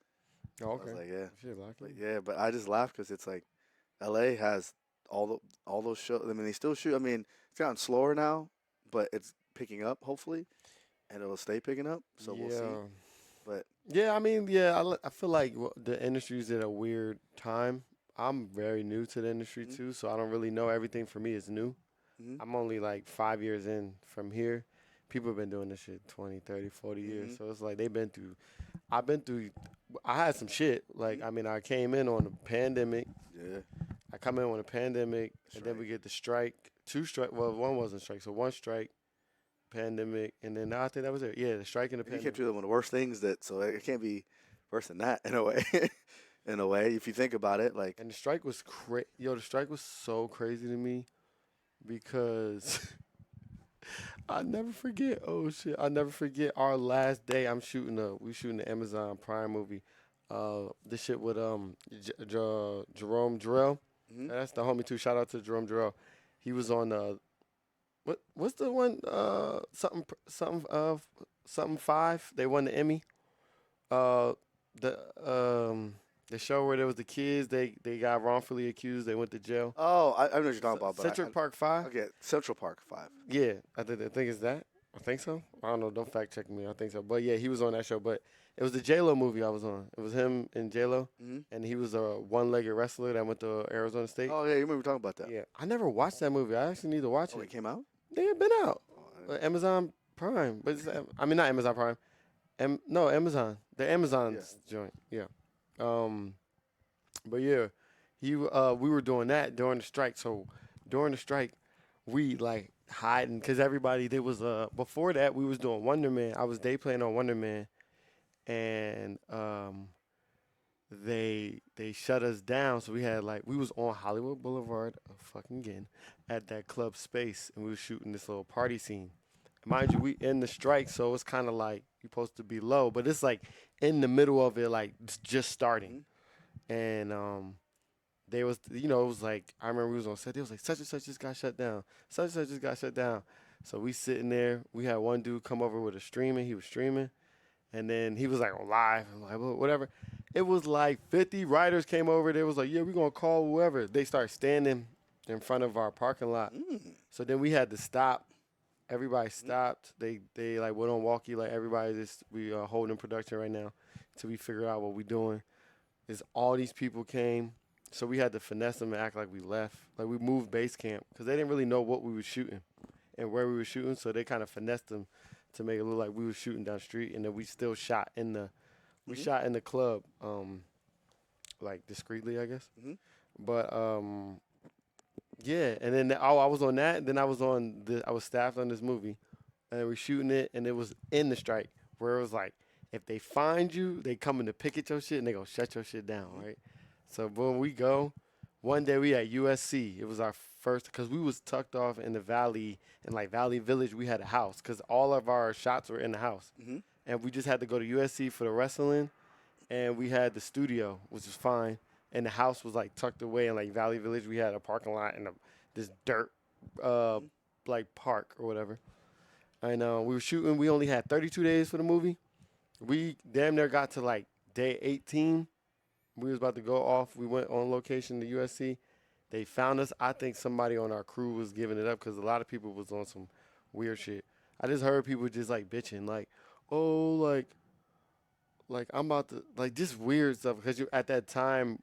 Oh, I okay. was like, yeah, Shit, lucky. but yeah. But I just laughed because it's like, L.A. has all those shows. I mean, they still shoot. I mean, it's gotten slower now, but it's picking up hopefully, and it'll stay picking up. So we'll see. But Yeah, I mean, yeah, I feel like the industry's at a weird time. I'm very new to the industry Mhm. too, so I don't really know everything. For me, is new. Mhm. I'm only like 5 years in from here. People have been doing this shit 20, 30, 40 years. Mhm. So it's like I've been through, I had some shit. Like, I mean, I came in on the pandemic. yeah, I come in on a pandemic, and then Strike. we get the strike. 2 strike. Well, one wasn't strike, so 1 strike, pandemic, and then I think that was it. Yeah, the strike and the you pandemic. kept doing one of the worst things so it can't be worse than that in a way. In a way, if you think about it, like And the strike was the strike was so crazy to me because I never forget. Oh shit, I never forget our last day. We shooting the Amazon Prime movie. This shit with Jerome Jarrell. Mhm. That's the homie too. Shout out to Jerome Jarrell. He was on what's the one something 5. They won the Emmy. The show where there was the kids, they got wrongfully accused. They went to jail. oh, I know what you're talking about. But Central Park 5. Okay, Central Park 5. Yeah, I think it's that. I think so. I don't know. Don't fact check me. I think so. But yeah, he was on that show. But it was the J-Lo movie I was on. It was him and J-Lo, Mhm. and he was a one-legged wrestler that went to Arizona State. Oh yeah, you remember talking about that? Yeah, I never watched that movie. I actually need to watch Oh, it. it came out. They had been out. Oh, I didn't- Amazon Prime, but I mean not Amazon Prime. No, Amazon. The Amazon's joint. Yeah. But yeah, we were doing that during the strike. So during the strike, we like hiding because everybody there was before that we was doing Wonder Man. I was day playing on Wonder Man, and they shut us down. So we was on Hollywood Boulevard fucking again at that club Space, and we was shooting this little party scene. Mind you, we in the strike, so it's kind of like you're supposed to be low, but it's like in the middle of it, like it's just starting. And they was, it was like, I remember we was on set. They was like, such and such just got shut down. Such and such just got shut down. So we sitting there. We had one dude come over with a streaming. He was streaming, and then he was like on live. I'm like, well, whatever. It was like 50 writers came over. They was like, yeah, we're gonna call whoever. They started standing in front of our parking lot. So then we had to stop. Everybody stopped. They like went on walkie. Like everybody we holding production right now until we figure out what we doing. Is all these people came, so we had to finesse them and act like we left. Like we moved base camp because they didn't really know what we were shooting and where we were shooting. So they kind of finessed them to make it look like we were shooting down the street, and then we still shot in the shot in the club, like discreetly, I guess. Mhm. But yeah, and then I was on that. And then I was I was staffed on this movie, and we were shooting it, and it was in the strike where it was like If they find you, they coming to picket your shit and they gonna shut your shit down, right? So when we go, one day we at USC. It was our first because we was tucked off in the valley in like Valley Village. We had a house because all of our shots were in the house, and we just had to go to USC for the wrestling, and we had the studio, which was fine, and the house was like tucked away in like Valley Village. We had a parking lot and this dirt, like park or whatever, and we were shooting. We only had 32 days for the movie. We damn near got to like day 18. We was about to go off. We went on location to USC. They found us. I think somebody on our crew was giving it up because a lot of people was on some weird shit. I just heard people just like bitching, like, oh, like I'm about to, like just weird stuff. Because at that time,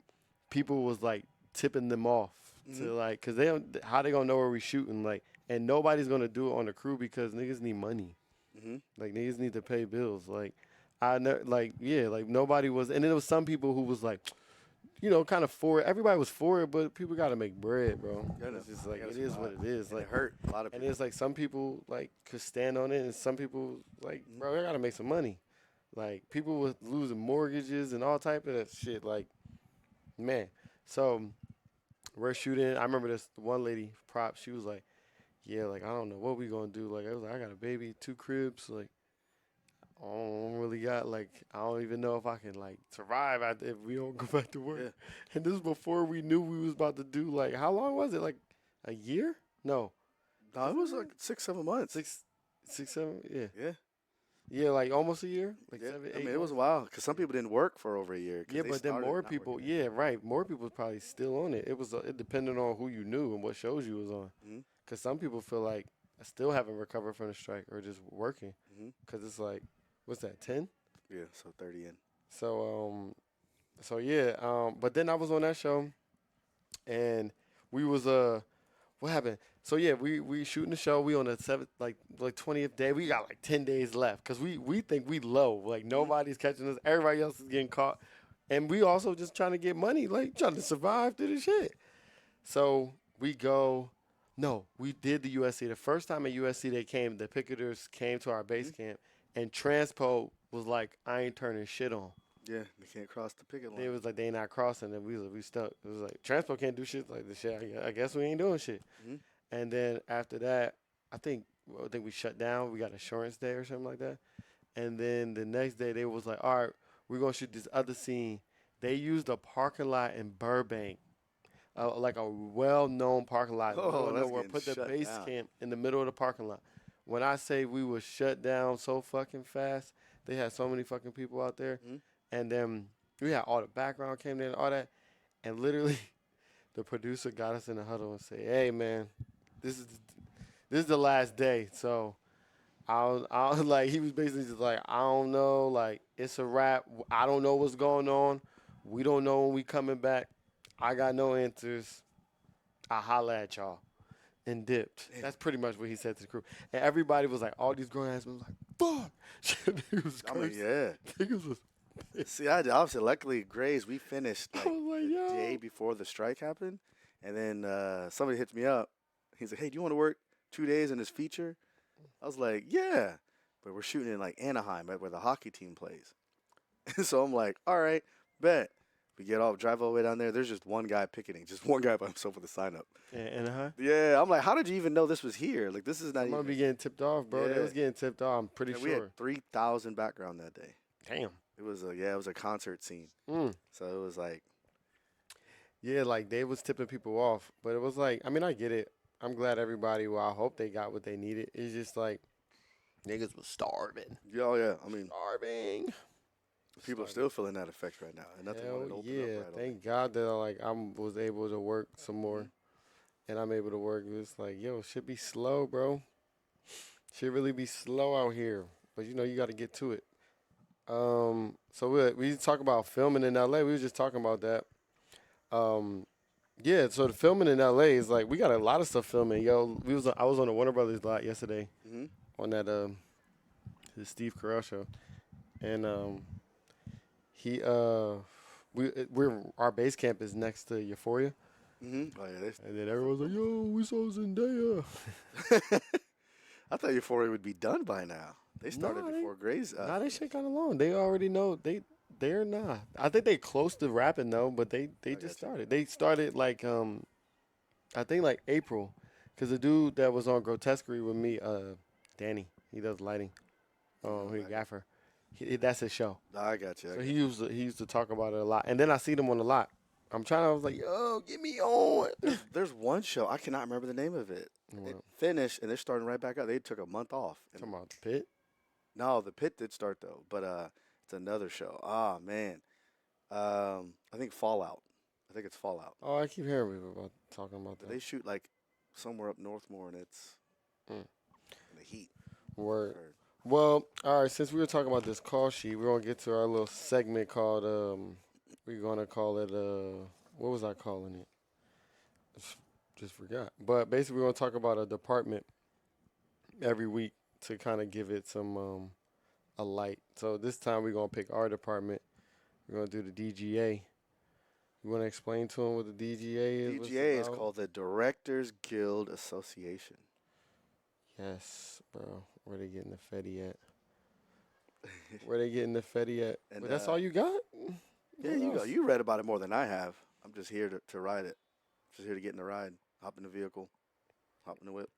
people was like tipping them off to like, because they don't, how they gonna know where we shooting? Like, and nobody's gonna do it on the crew because niggas need money. Like niggas need to pay bills. Like, like nobody was, and then there was some people who was like, kind of for it. Everybody was for it, but people got to make bread, bro. It's just like it is what it is. Like it hurt a lot of people. And it's like some people like could stand on it, and some people like, bro, I got to make some money. Like people was losing mortgages and all type of that shit. Like, man. So we're shooting. I remember this one lady prop. She was like, yeah, like I don't know what we gonna do. Like I was like, I got a baby, 2 cribs, like. I don't really got, like, I don't even know if I can, like, survive if we don't go back to work. Yeah. And this is before we knew we was about to do, like, how long was it? Like, a year? No, it was like 6-7 months. 7, yeah. Yeah. Yeah, like almost a year? Like 7, 8 it was a while because some people didn't work for over a year. Yeah, but then more people, more people was probably still on it. It depended on who you knew and what shows you was on. Because some people feel like I still haven't recovered from the strike or just working. Because it's like, what's that, 10? Yeah, so 30 in. So yeah, but then I was on that show, and we was what happened? So yeah, we shooting the show. We on the 7th, like 20th day. We got like 10 days left because we think we low. Like nobody's catching us. Everybody else is getting caught, and we also just trying to get money, like trying to survive through the shit. So we go. No, we did the USC. The first time at USC the picketers came to our base camp. And Transpo was like, I ain't turning shit on. Yeah, they can't cross the picket line. They was like, they not crossing, and we stuck. It was like, Transpo can't do shit like this shit. I guess we ain't doing shit. And then after that, I think we shut down. We got Assurance Day or something like that. And then the next day, they was like, all right, we're going to shoot this other scene. They used a parking lot in Burbank, like a well-known parking lot. Put the base camp in the middle of the parking lot. When I say we were shut down so fucking fast, they had so many fucking people out there. And then we had all the background came in and all that. And literally, the producer got us in the huddle and said, hey, man, this is the last day. So I was like, he was basically just like, I don't know. Like, it's a wrap. I don't know what's going on. We don't know when we coming back. I got no answers. I'll holla at y'all. And dipped. That's pretty much what he said to the crew. And everybody was like, all these grown-ass men was like, fuck. Niggas was yeah. Niggas was See, obviously, luckily, Grays, we finished like, the day before the strike happened. And then somebody hits me up. He's like, hey, do you want to work 2 days in this feature? I was like, yeah. But we're shooting in like Anaheim, right, where the hockey team plays. So I'm like, all right, bet. We drive all the way down there. There's just one guy picketing, just one guy by himself with a sign up. Anaheim? Yeah, I'm like, how did you even know this was here? Like, this is not. I'm gonna be getting tipped off, bro. Yeah. They was getting tipped off. I'm pretty sure. We had 3,000 background that day. Damn. It was a concert scene. So it was like. Yeah, like they was tipping people off, but it was like, I mean, I get it. I'm glad everybody. Well, I hope they got what they needed. It's just like niggas was starving. Oh yeah, I mean, starving. People are still feeling that effect right now, and nothing wanted to open up right thank God that I was able to work some more, and I'm able to work. It's like, yo, shit be slow, bro. Shit really be slow out here, but you got to get to it. So we talk about filming in LA. We were just talking about that. Yeah, so the filming in LA is like we got a lot of stuff filming. Yo, I was on the Warner Brothers lot yesterday on that the Steve Carell show, and our base camp is next to Euphoria. Oh, yeah, and then everyone's like, yo, we saw Zendaya. I thought Euphoria would be done by now. They started Nah, before Grey's. nah, they shit kind of long. They already know they're not. I think they close to rapping though, but they I just got you. started. They started like I think like April, cause the dude that was on Grotesquerie with me, Danny, he does lighting. He I got gaffer. That's his show. I got you. I So got he used to talk about it a lot, and then I see them on a lot. I was like, yo, get me on. There's one show I cannot remember the name of it. It What? finished and they're starting right back up. They took a month off. And Talking about the pit. no, the pit did start though, but it's another show. Ah man, I think Fallout. I think it's Fallout. Oh, I keep hearing people about talking about But that. they shoot like somewhere up north more, and it's Mm. in the heat. Word. Heard. Well, all right. Since we were talking about this call sheet, we're gonna get to our little segment called we're gonna call it what was I calling it? Just forgot. But basically, we're gonna talk about a department every week to kind of give it some a light. So this time we're gonna pick our department. We're gonna do the DGA. You want to explain to them what the DGA is? What's it DGA is about? called the Directors Guild Association. Yes, bro. Where they getting the Fetty at? Where they getting the Fetty at? And, But that's all you got? Yeah, What you go. else? You read about it more than I have. I'm just here to ride it. Just here to get in the ride. Hop in the vehicle. Hop in the whip.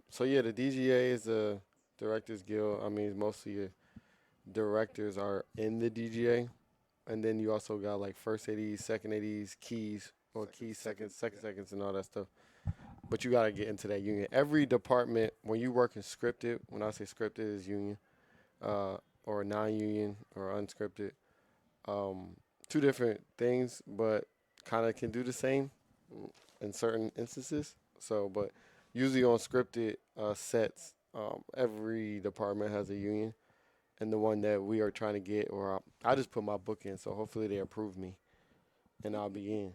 So yeah, the DGA is the Directors Guild. I mean, most of your directors are in the DGA, and then you also got like first ADs, second ADs, keys, or keys, seconds, second yeah. seconds, and all that stuff. But you gotta get into that union. Every department, when you work in scripted, when I say scripted, is union, or non-union or unscripted. Two different things, but kind of can do the same in certain instances. So, but usually on scripted sets, every department has a union, and the one that we are trying to get, or I just put my book in, so hopefully they approve me, and I'll be in.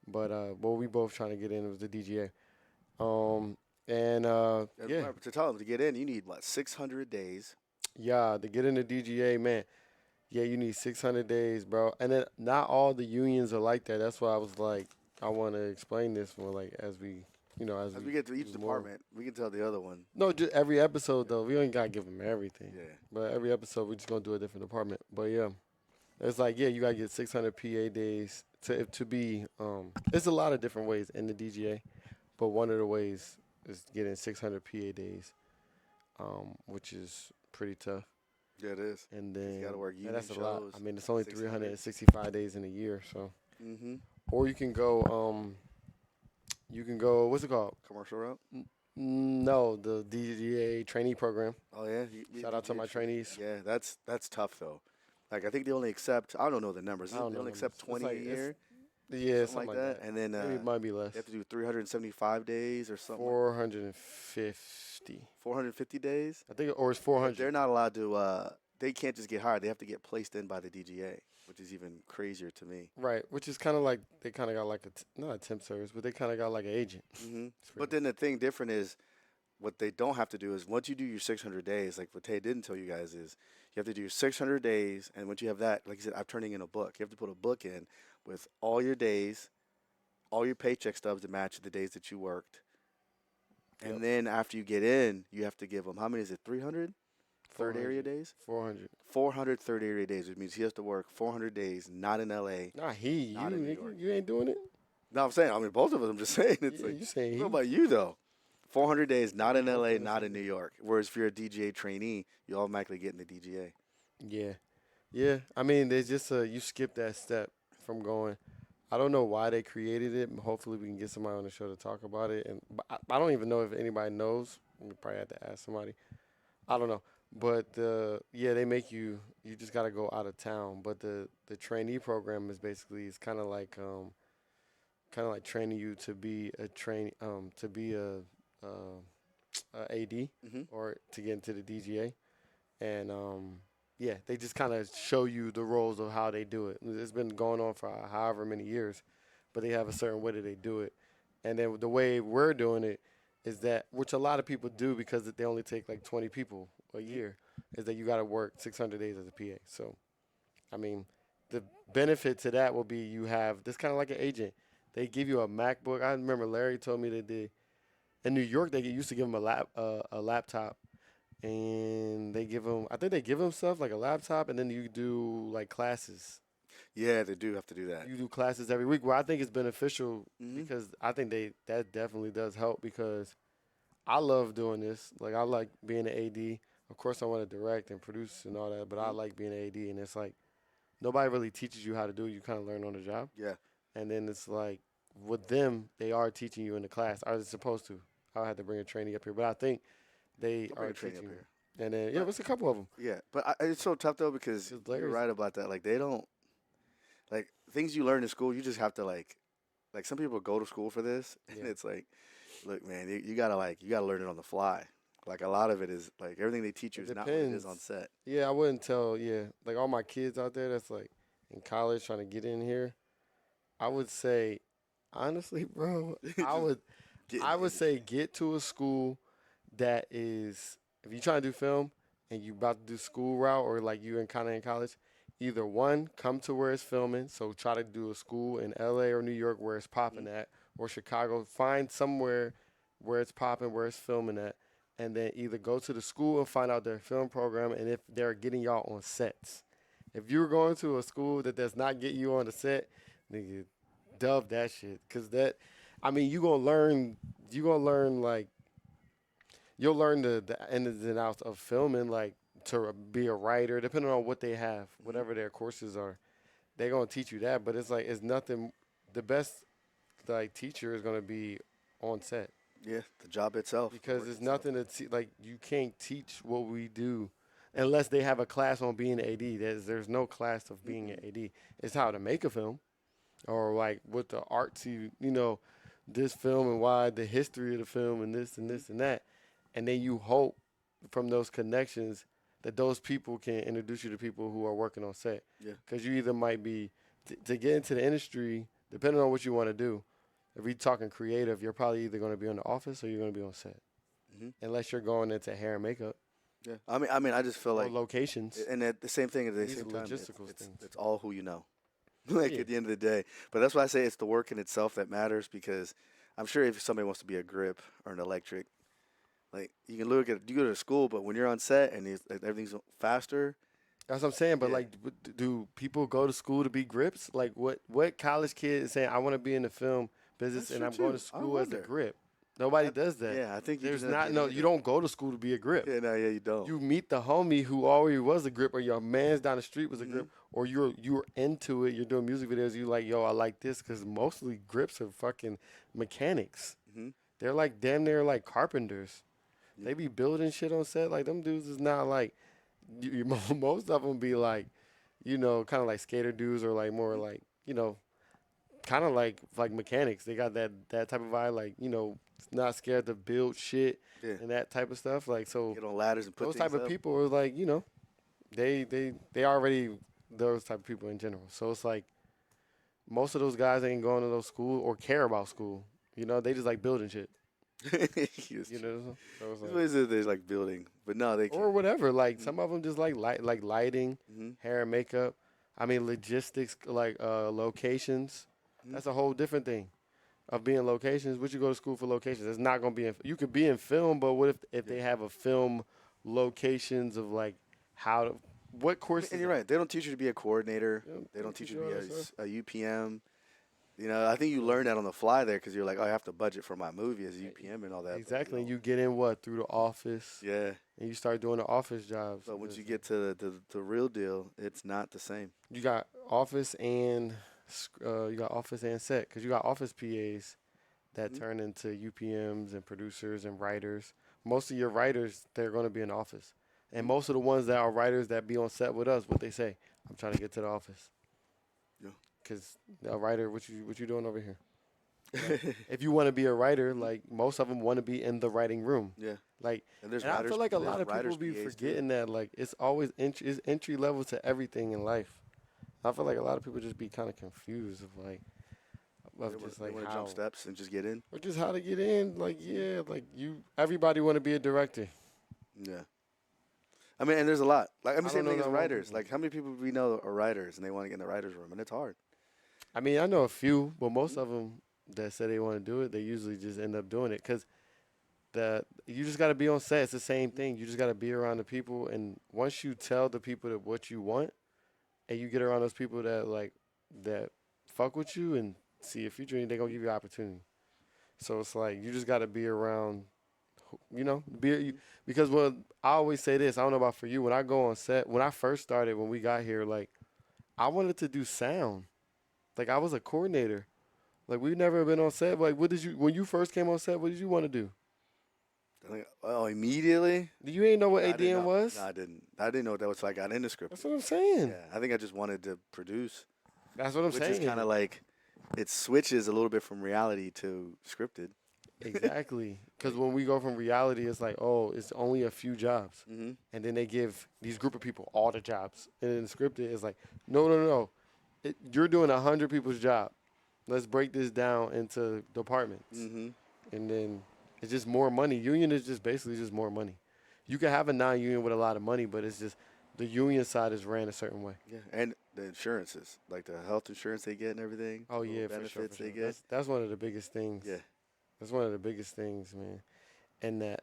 But what we both trying to get in was the DGA. And And yeah, remember, to tell them to get in, you need what 600 days. yeah, to get in the DGA, man. Yeah, you need 600 days, bro. And then not all the unions are like that. That's why I was like, I want to explain this more, like as we, as As we get to each do more. department, we can tell the other one. No, just every episode though. We ain't gotta give them everything. Yeah. But every episode, we just gonna do a different department. But yeah, it's like you gotta get 600 PA days to be. It's a lot of different ways in the DGA, but one of the ways is getting 600 PA days, which is pretty tough. Yeah, it is. And then gotta work and union that's a lot. shows, I mean, it's only 600. 365 days in a year, so. Mm-hmm. Or you can go. What's it called? Commercial route. No, the DGA trainee program. Oh yeah. Shout out to my trainees. Yeah, that's tough though. Like I think they only accept. I don't know the numbers. I don't They know only numbers. accept It's 20 like- a year, Yeah, something like that. And then Maybe it might be less. you have to do 375 days or something. 450. 450 days. I think, or it's But 400. they're not allowed to. They can't just get hired. They have to get placed in by the DGA, which is even crazier to me. Right, which is kind of like they kind of got like not a temp service, but they kind of got like an agent. Hmm It's But pretty- then the thing different is, what they don't have to do is once you do your 600 days, like what Tay didn't tell you guys is, you have to do your 600 days, and once you have that, like I said, I'm turning in a book. You have to put a book in with all your days, all your paycheck stubs to match the days that you worked. And Yep. then after you get in, you have to give them, how many is it, 300 third area 400. days? 400. 400 third area days, which means he has to work 400 days, not in LA. Not he. Not You in New nigga, York. you ain't doing it. No, I'm saying, I mean, both of us, I'm just saying. It's Yeah, like, you saying he? what about you, though? 400 days, not in Both LA, of us not are in New York. Whereas if you're a DGA trainee, you automatically get in the DGA. Yeah, yeah. I mean, there's just you skip that step from going. I don't know why they created it. Hopefully, we can get somebody on the show to talk about it. And but I don't even know if anybody knows. We probably have to ask somebody. I don't know. But yeah, they make you. You just gotta go out of town. But the trainee program is basically it's kind of like training you to be a to be a AD Mhm. or to get into the DGA, and yeah, they just kind of show you the roles of how they do it. It's been going on for however many years, but they have a certain way that they do it, and then the way we're doing it is that, which a lot of people do because they only take like 20 people a year, is that you got to work 600 days as a PA. So, I mean, the benefit to that will be you have this kind of like an agent. They give you a MacBook. I remember Larry told me they did. In New York, they used to give them a laptop, and I think they give them stuff like a laptop, and then you do like classes. Yeah, they do have to do that. You do classes every week. Where I think it's beneficial Hmm. because I think that definitely does help because I love doing this. Like I like being an AD. Of course, I want to direct and produce and all that, but I Hmm. like being an AD, and it's like nobody really teaches you how to do it. You kind of learn on the job. Yeah. And then it's like with them, they are teaching you in the class. Are they supposed to? I'll have to bring a trainee up here, but I think they I'll bring are a training up teaching you. here. And then yeah, But there's a couple of them. yeah, but it's so tough though because There's you're layers. right about that. Like they don't like things you learn in school. You just have to like some people go to school for this, and Yeah. it's like, look, man, you gotta you gotta learn it on the fly. Like a lot of it is like everything they teach you It is not what it is on depends. set. Yeah, I wouldn't tell. Yeah, like all my kids out there that's like in college trying to get in here. I would say, honestly, bro, I Just would get in I the would industry. say get to a school that is if you're trying to do film and you about to do school route or like you in kind of in college, either one, come to where it's filming. So try to do a school in LA or New York where it's Mhm. popping at, or Chicago. Find somewhere where it's popping, where it's filming at, and then either go to the school and find out their film program and if they're getting y'all on sets. If you're going to a school that does not get you on the set, nigga, dub that shit. Cause that, I mean, you gonna learn like you'll learn the ins and outs of filming, like to be a writer, depending on what they have, Mhm. whatever their courses are. They're gonna teach you that, but it's like it's nothing. The best like teacher is gonna be on set Yeah, the job itself, the because work there's itself. nothing like you can't teach what we do unless they have a class on being an AD. There's no class of being an Mm-mm. AD. It's how to make a film or like what the artsy, this film and why the history of the film and this and Mhm. this and that. And then you hope from those connections that those people can introduce you to people who are working on set. Yeah. Because you either might be, to get into the industry, depending on what you want to do, if we're talking creative, you're probably either going to be on the office or you're going to be on set. Hmm. Unless you're going into hair and makeup Yeah. I just feel or like, locations. and at the same thing at the These are same time, logistical things. it's all who you know. Like Yeah. at the end of the day. But that's why I say it's the work in itself that matters because I'm sure if somebody wants to be a grip or an electric, like you can look at you go to school, but when you're on set and like, everything's faster, That's what I'm saying. But yeah, like, do people go to school to be grips? Like, what college kid is saying I want to be in the film business that's and true I'm going to too. I school as a wonder. grip? Nobody I, does that. yeah, I think you just There's end up not getting no. into You it. don't go to school to be a grip. Yeah, no, yeah, you don't. You meet the homie who already was a grip, or your man's down the street was a Hmm. grip, or you're into it. You're doing music videos. You like, yo, I like this because mostly grips are fucking mechanics. Hmm. They're like damn near like carpenters. Yeah. They be building shit on set. Like them dudes is not like most of them be like, kind of like skater dudes or like more Hmm. like kind of like mechanics. They got that type of vibe. Like not scared to build shit Yeah. and that type of stuff. Like so, Get on ladders and put those type things of up. people are like they already those type of people in general. So it's like most of those guys ain't going to those school or care about school. They just like building shit. It's You true. know, so it's There's like ways that there's like building, but no, they can. or whatever. Like some of them just like lighting, Hmm. hair and makeup. I mean logistics, like locations. Mhm. That's a whole different thing of being locations. What you go to school for locations? It's not gonna be. You could be in film, but what if Yeah. they have a film locations of like how to what courses? And you're right. They don't teach you to be a coordinator. They don't teach you to be all that stuff. a UPM. I think you learn that on the fly there because you're like, oh, I have to budget for my movie as a UPM and all that. Exactly. And But, you get in what through the office, yeah. and you start doing the office jobs. But once you get to the real deal, it's not the same. You got office and set because you got office PAs that Mhm. turn into UPMs and producers and writers. Most of your writers, they're going to be in office, and most of the ones that are writers that be on set with us, what they say, I'm trying to get to the office. Yeah. Because a writer, what you doing over here? If you want to be a writer, like most of them want to be in the writing room. Yeah. Like, And there's and I writers. feel like a there's lot of writers people be PAs too. forgetting that like it's always it's entry level to everything in life. I feel like a lot of people just be kind of confused of like just like they want to how jump steps and just get in. or just how to get in. Like everybody want to be a director. Yeah. I mean, and there's a lot. Like I mean, I same don't thing know as that many writers. people. Like how many people we know are writers and they want to get in the writers room, and it's hard. I mean, I know a few, but most of them that say they want to do it, they usually just end up doing it because you just got to be on set. It's the same thing. You just got to be around the people, and once you tell the people that what you want, and you get around those people that fuck with you and see your future, and they gonna give you opportunity. So it's like you just got to be around, because when I always say this, I don't know about for you. When I go on set, when I first started, when we got here, like I wanted to do sound. Like I was a coordinator. Like we've never been on set. Like when you first came on set, what did you want to do? Oh, immediately? You ain't know what I didn't ADM know. was? No, I didn't. I didn't know that was like got into script. That's what I'm saying. Yeah, I think I just wanted to produce, That's what I'm which saying. is kind of like it switches a little bit from reality to scripted. Exactly. Because when we go from reality, it's like, oh, it's only a few jobs. Mm-hmm. And then they give these group of people all the jobs. And then scripted is like, no, no, no. You're doing 100 people's job. Let's break this down into departments. Mm-hmm. And then it's just more money. Union is just basically just more money. You can have a non-union with a lot of money, but it's just the union side is ran a certain way. Yeah, and the insurances, like the health insurance they get and everything. Oh, little yeah, for benefits sure. For they sure. get. That's one of the biggest things. Yeah. That's one of the biggest things, man. And that,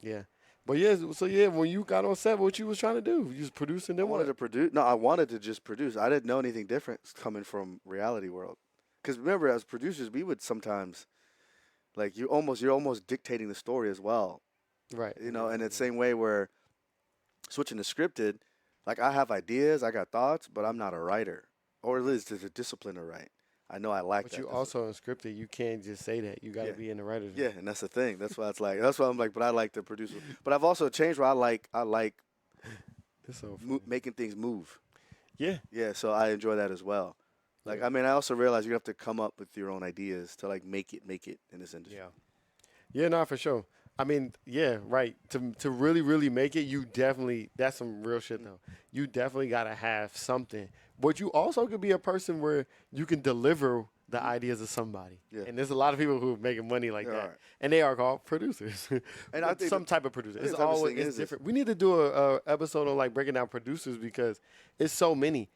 yeah. But yeah, so yeah, when you got on set, what you was trying to do? You was producing I them. wanted to produce. No, I wanted to just produce. I didn't know anything different coming from reality world. Because remember, as producers, we would sometimes, like, you're almost dictating the story as well. Right. You know, and it's the same way where switching to scripted, like I have ideas, I got thoughts, but I'm not a writer, or at least there's a discipline to write. I know I like But that. you also in scripted, you can't just say that. You got to Yeah. be in the writer's Yeah, room. and that's the thing. That's why it's like. That's why I'm like. But I like the producer. But I've also changed where I like It's so funny. making things move. Yeah. Yeah, so I enjoy that as well. Like, Yeah. I mean, I also realize you have to come up with your own ideas to like make it in this industry. Yeah, no, for sure. I mean, yeah, right. To really, really make it, you definitely, that's some real shit though. You definitely got to have something. But you also could be a person where you can deliver the ideas of somebody. Yeah. And there's a lot of people who are making money like There that. are. And they are called producers. And I think some the- type of producer. I It's think the toughest always thing it's is different. We need to do a episode on like breaking down producers because it's so many.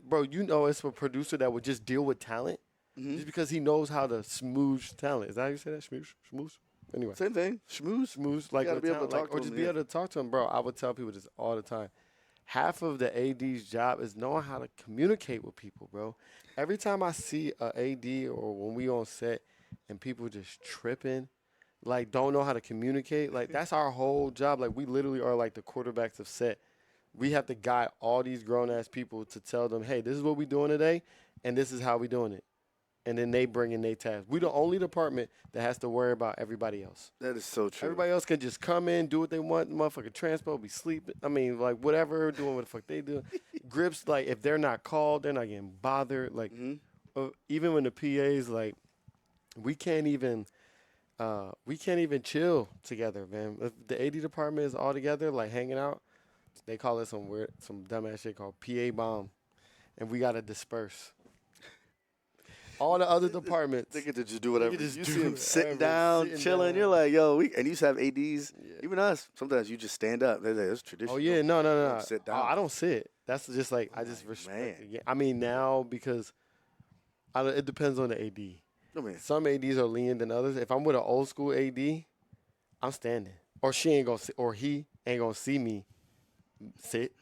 Bro, you know it's a producer that would just deal with talent just because he knows how to smoosh talent. Is that how you say that? Smoosh? Anyway. Same thing. Schmooze. Smooth, like, gotta with be able to talent, talk like to or him, just be yeah. able to talk to him, bro. I would tell people this all the time. Half of the AD's job is knowing how to communicate with people, bro. Every time I see a AD or when we on set and people just tripping, like don't know how to communicate, like that's our whole job. Like we literally are like the quarterbacks of set. We have to guide all these grown ass people to tell them, hey, this is what we doing today, and this is how we doing it. And then they bring in their tasks. We the only department that has to worry about everybody else. That is so true. Everybody else can just come in, do what they want. Motherfucker transpo, be sleeping. I mean, like whatever, doing what the fuck they do. Grips, like if they're not called, they're not getting bothered. Like even when the PAs, like we can't even chill together, man. If the AD department is all together, like hanging out, they call it some dumbass shit called PA bomb, and we gotta disperse. All the other departments. They get to just do whatever. just You do see them sitting whatever, down, sitting chilling. down. You're like, yo, and you used to have ADs. Even us, sometimes you just stand up. They're like, it's traditional. Oh yeah, no. Don't sit Oh, down. I don't sit. That's just like I just Like, respect man. it. Yeah, I mean now because it depends on the AD. I mean, Some ADs are lenient than others. If I'm with an old school AD, I'm standing. Or she ain't gonna or he ain't gonna see me sit.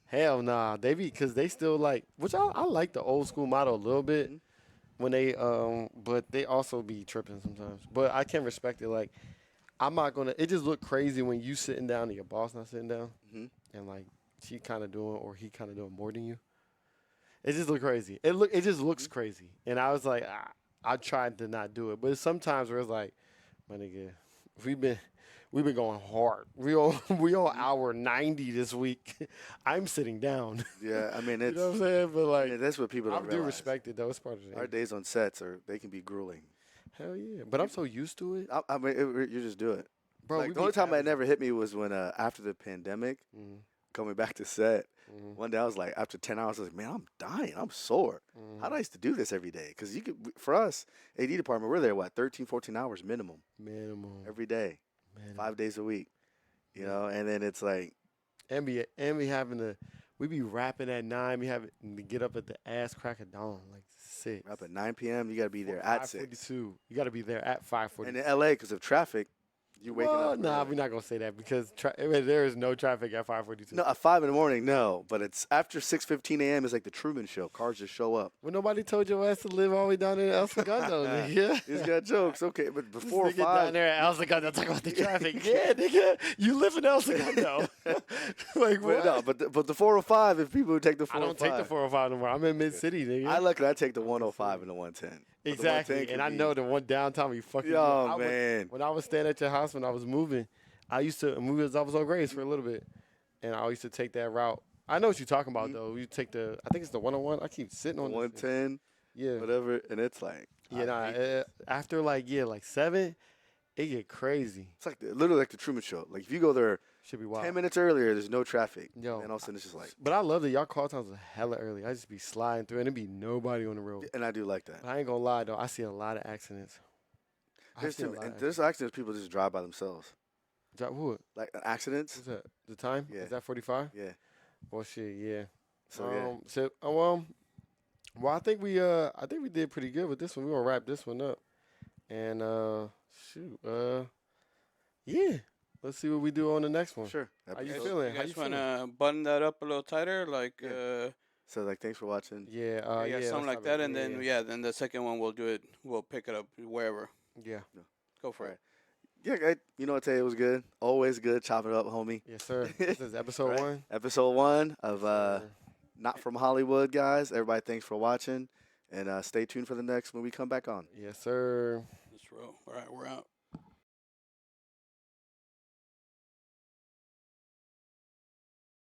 Hell nah, they be because they still like which I like the old school model a little bit when they but they also be tripping sometimes. But I can respect it. Like I'm not gonna. It just look crazy when you sitting down and your boss not sitting down, and like she kind of doing or he kind of doing more than you. It just look crazy. It just looks crazy. And I was like, I tried to not do it, but sometimes where it's like, my nigga, we've been going hard. We on hour 90 this week. I'm sitting down. yeah, I mean, You it's know what I'm saying? But like, yeah, that's what people I don't do realize. respect it though. It's part of the Our days on sets they can be grueling. Hell yeah. But I'm so used to it, I mean, you just do it. bro. Like, we the only be time it averaging- never hit me was when after the pandemic, Mhm. coming back to set. Mhm. One day I was like, after 10 hours, I was like, man, I'm dying. I'm sore. How do I used to do this every day? Because for us, AD department, we're there, 13, 14 hours minimum minimum. every day, Minimum. 5 days a week. You know, and then it's like, And be having to We be rapping at 9. We have to get up at the ass crack of dawn, like 6. Up at 9 p.m. You got to be there at 6. 5:42. You got to be there at 5:40. And in LA, because of traffic, you waking up. Nah, early. we're not gonna say that because there is no traffic at 5:42. No, at 5 in the morning, no. But it's after 6:15 a.m. It's like the Truman Show. Cars just show up. Well, nobody told your ass to live all the way down there in El Segundo, nigga. He's got jokes. Okay, but This before nigga 5. down there at El Segundo talking about the traffic. Yeah, nigga, you live in El Segundo. Like what? No, but the 405, if people would take the I 405. don't take the 405 no more. I'm in Mid City, nigga. I take the 105 and the 110. But the Exactly, 110 and can I be- know the one downtown be fucking. Yo, I would- man. when I was staying at your house when I was moving, I used to move as I was on Grace for a little bit, and I used to take that route. I know what you're talking about though. You take I think it's the 101. I keep sitting on this thing. 110, Yeah, whatever, and it's like. yeah. I hate Nah, after like 7, it get crazy. It's like literally like the Truman Show. Like if you go there Should be wild. 10 minutes earlier, there's no traffic. Yo. And all of a sudden it's just like, But I love that y'all call times are hella early. I just be sliding through and it be nobody on the road. and I do like that. But I ain't gonna lie though, I see a lot of accidents. There's accidents people just drive by themselves. What? Like accidents. What's that? The time? Yeah. Is that 45? Yeah. Well, shit, yeah. So yeah. Well, I think we did pretty good with this one. We gonna wrap this one up, and yeah. Let's see what we do on the next one. Sure. How you Episode. feeling? You How you guys feeling? wanna button that up a little tighter, like Yeah. So like, thanks for watching. Yeah, yeah, yeah, something let's like have that, it. and then then the second one we'll do it. We'll pick it up wherever. Yeah. Go for Right. it. Yeah, you know what, Tay, it was good. Always good. Chop it up, homie. Yes, sir. This is episode Right. 1. Episode 1 of Sir. Not From Hollywood, guys. Everybody, thanks for watching, and stay tuned for the next when we come back on. Yes, sir. Let's roll. All right, we're out.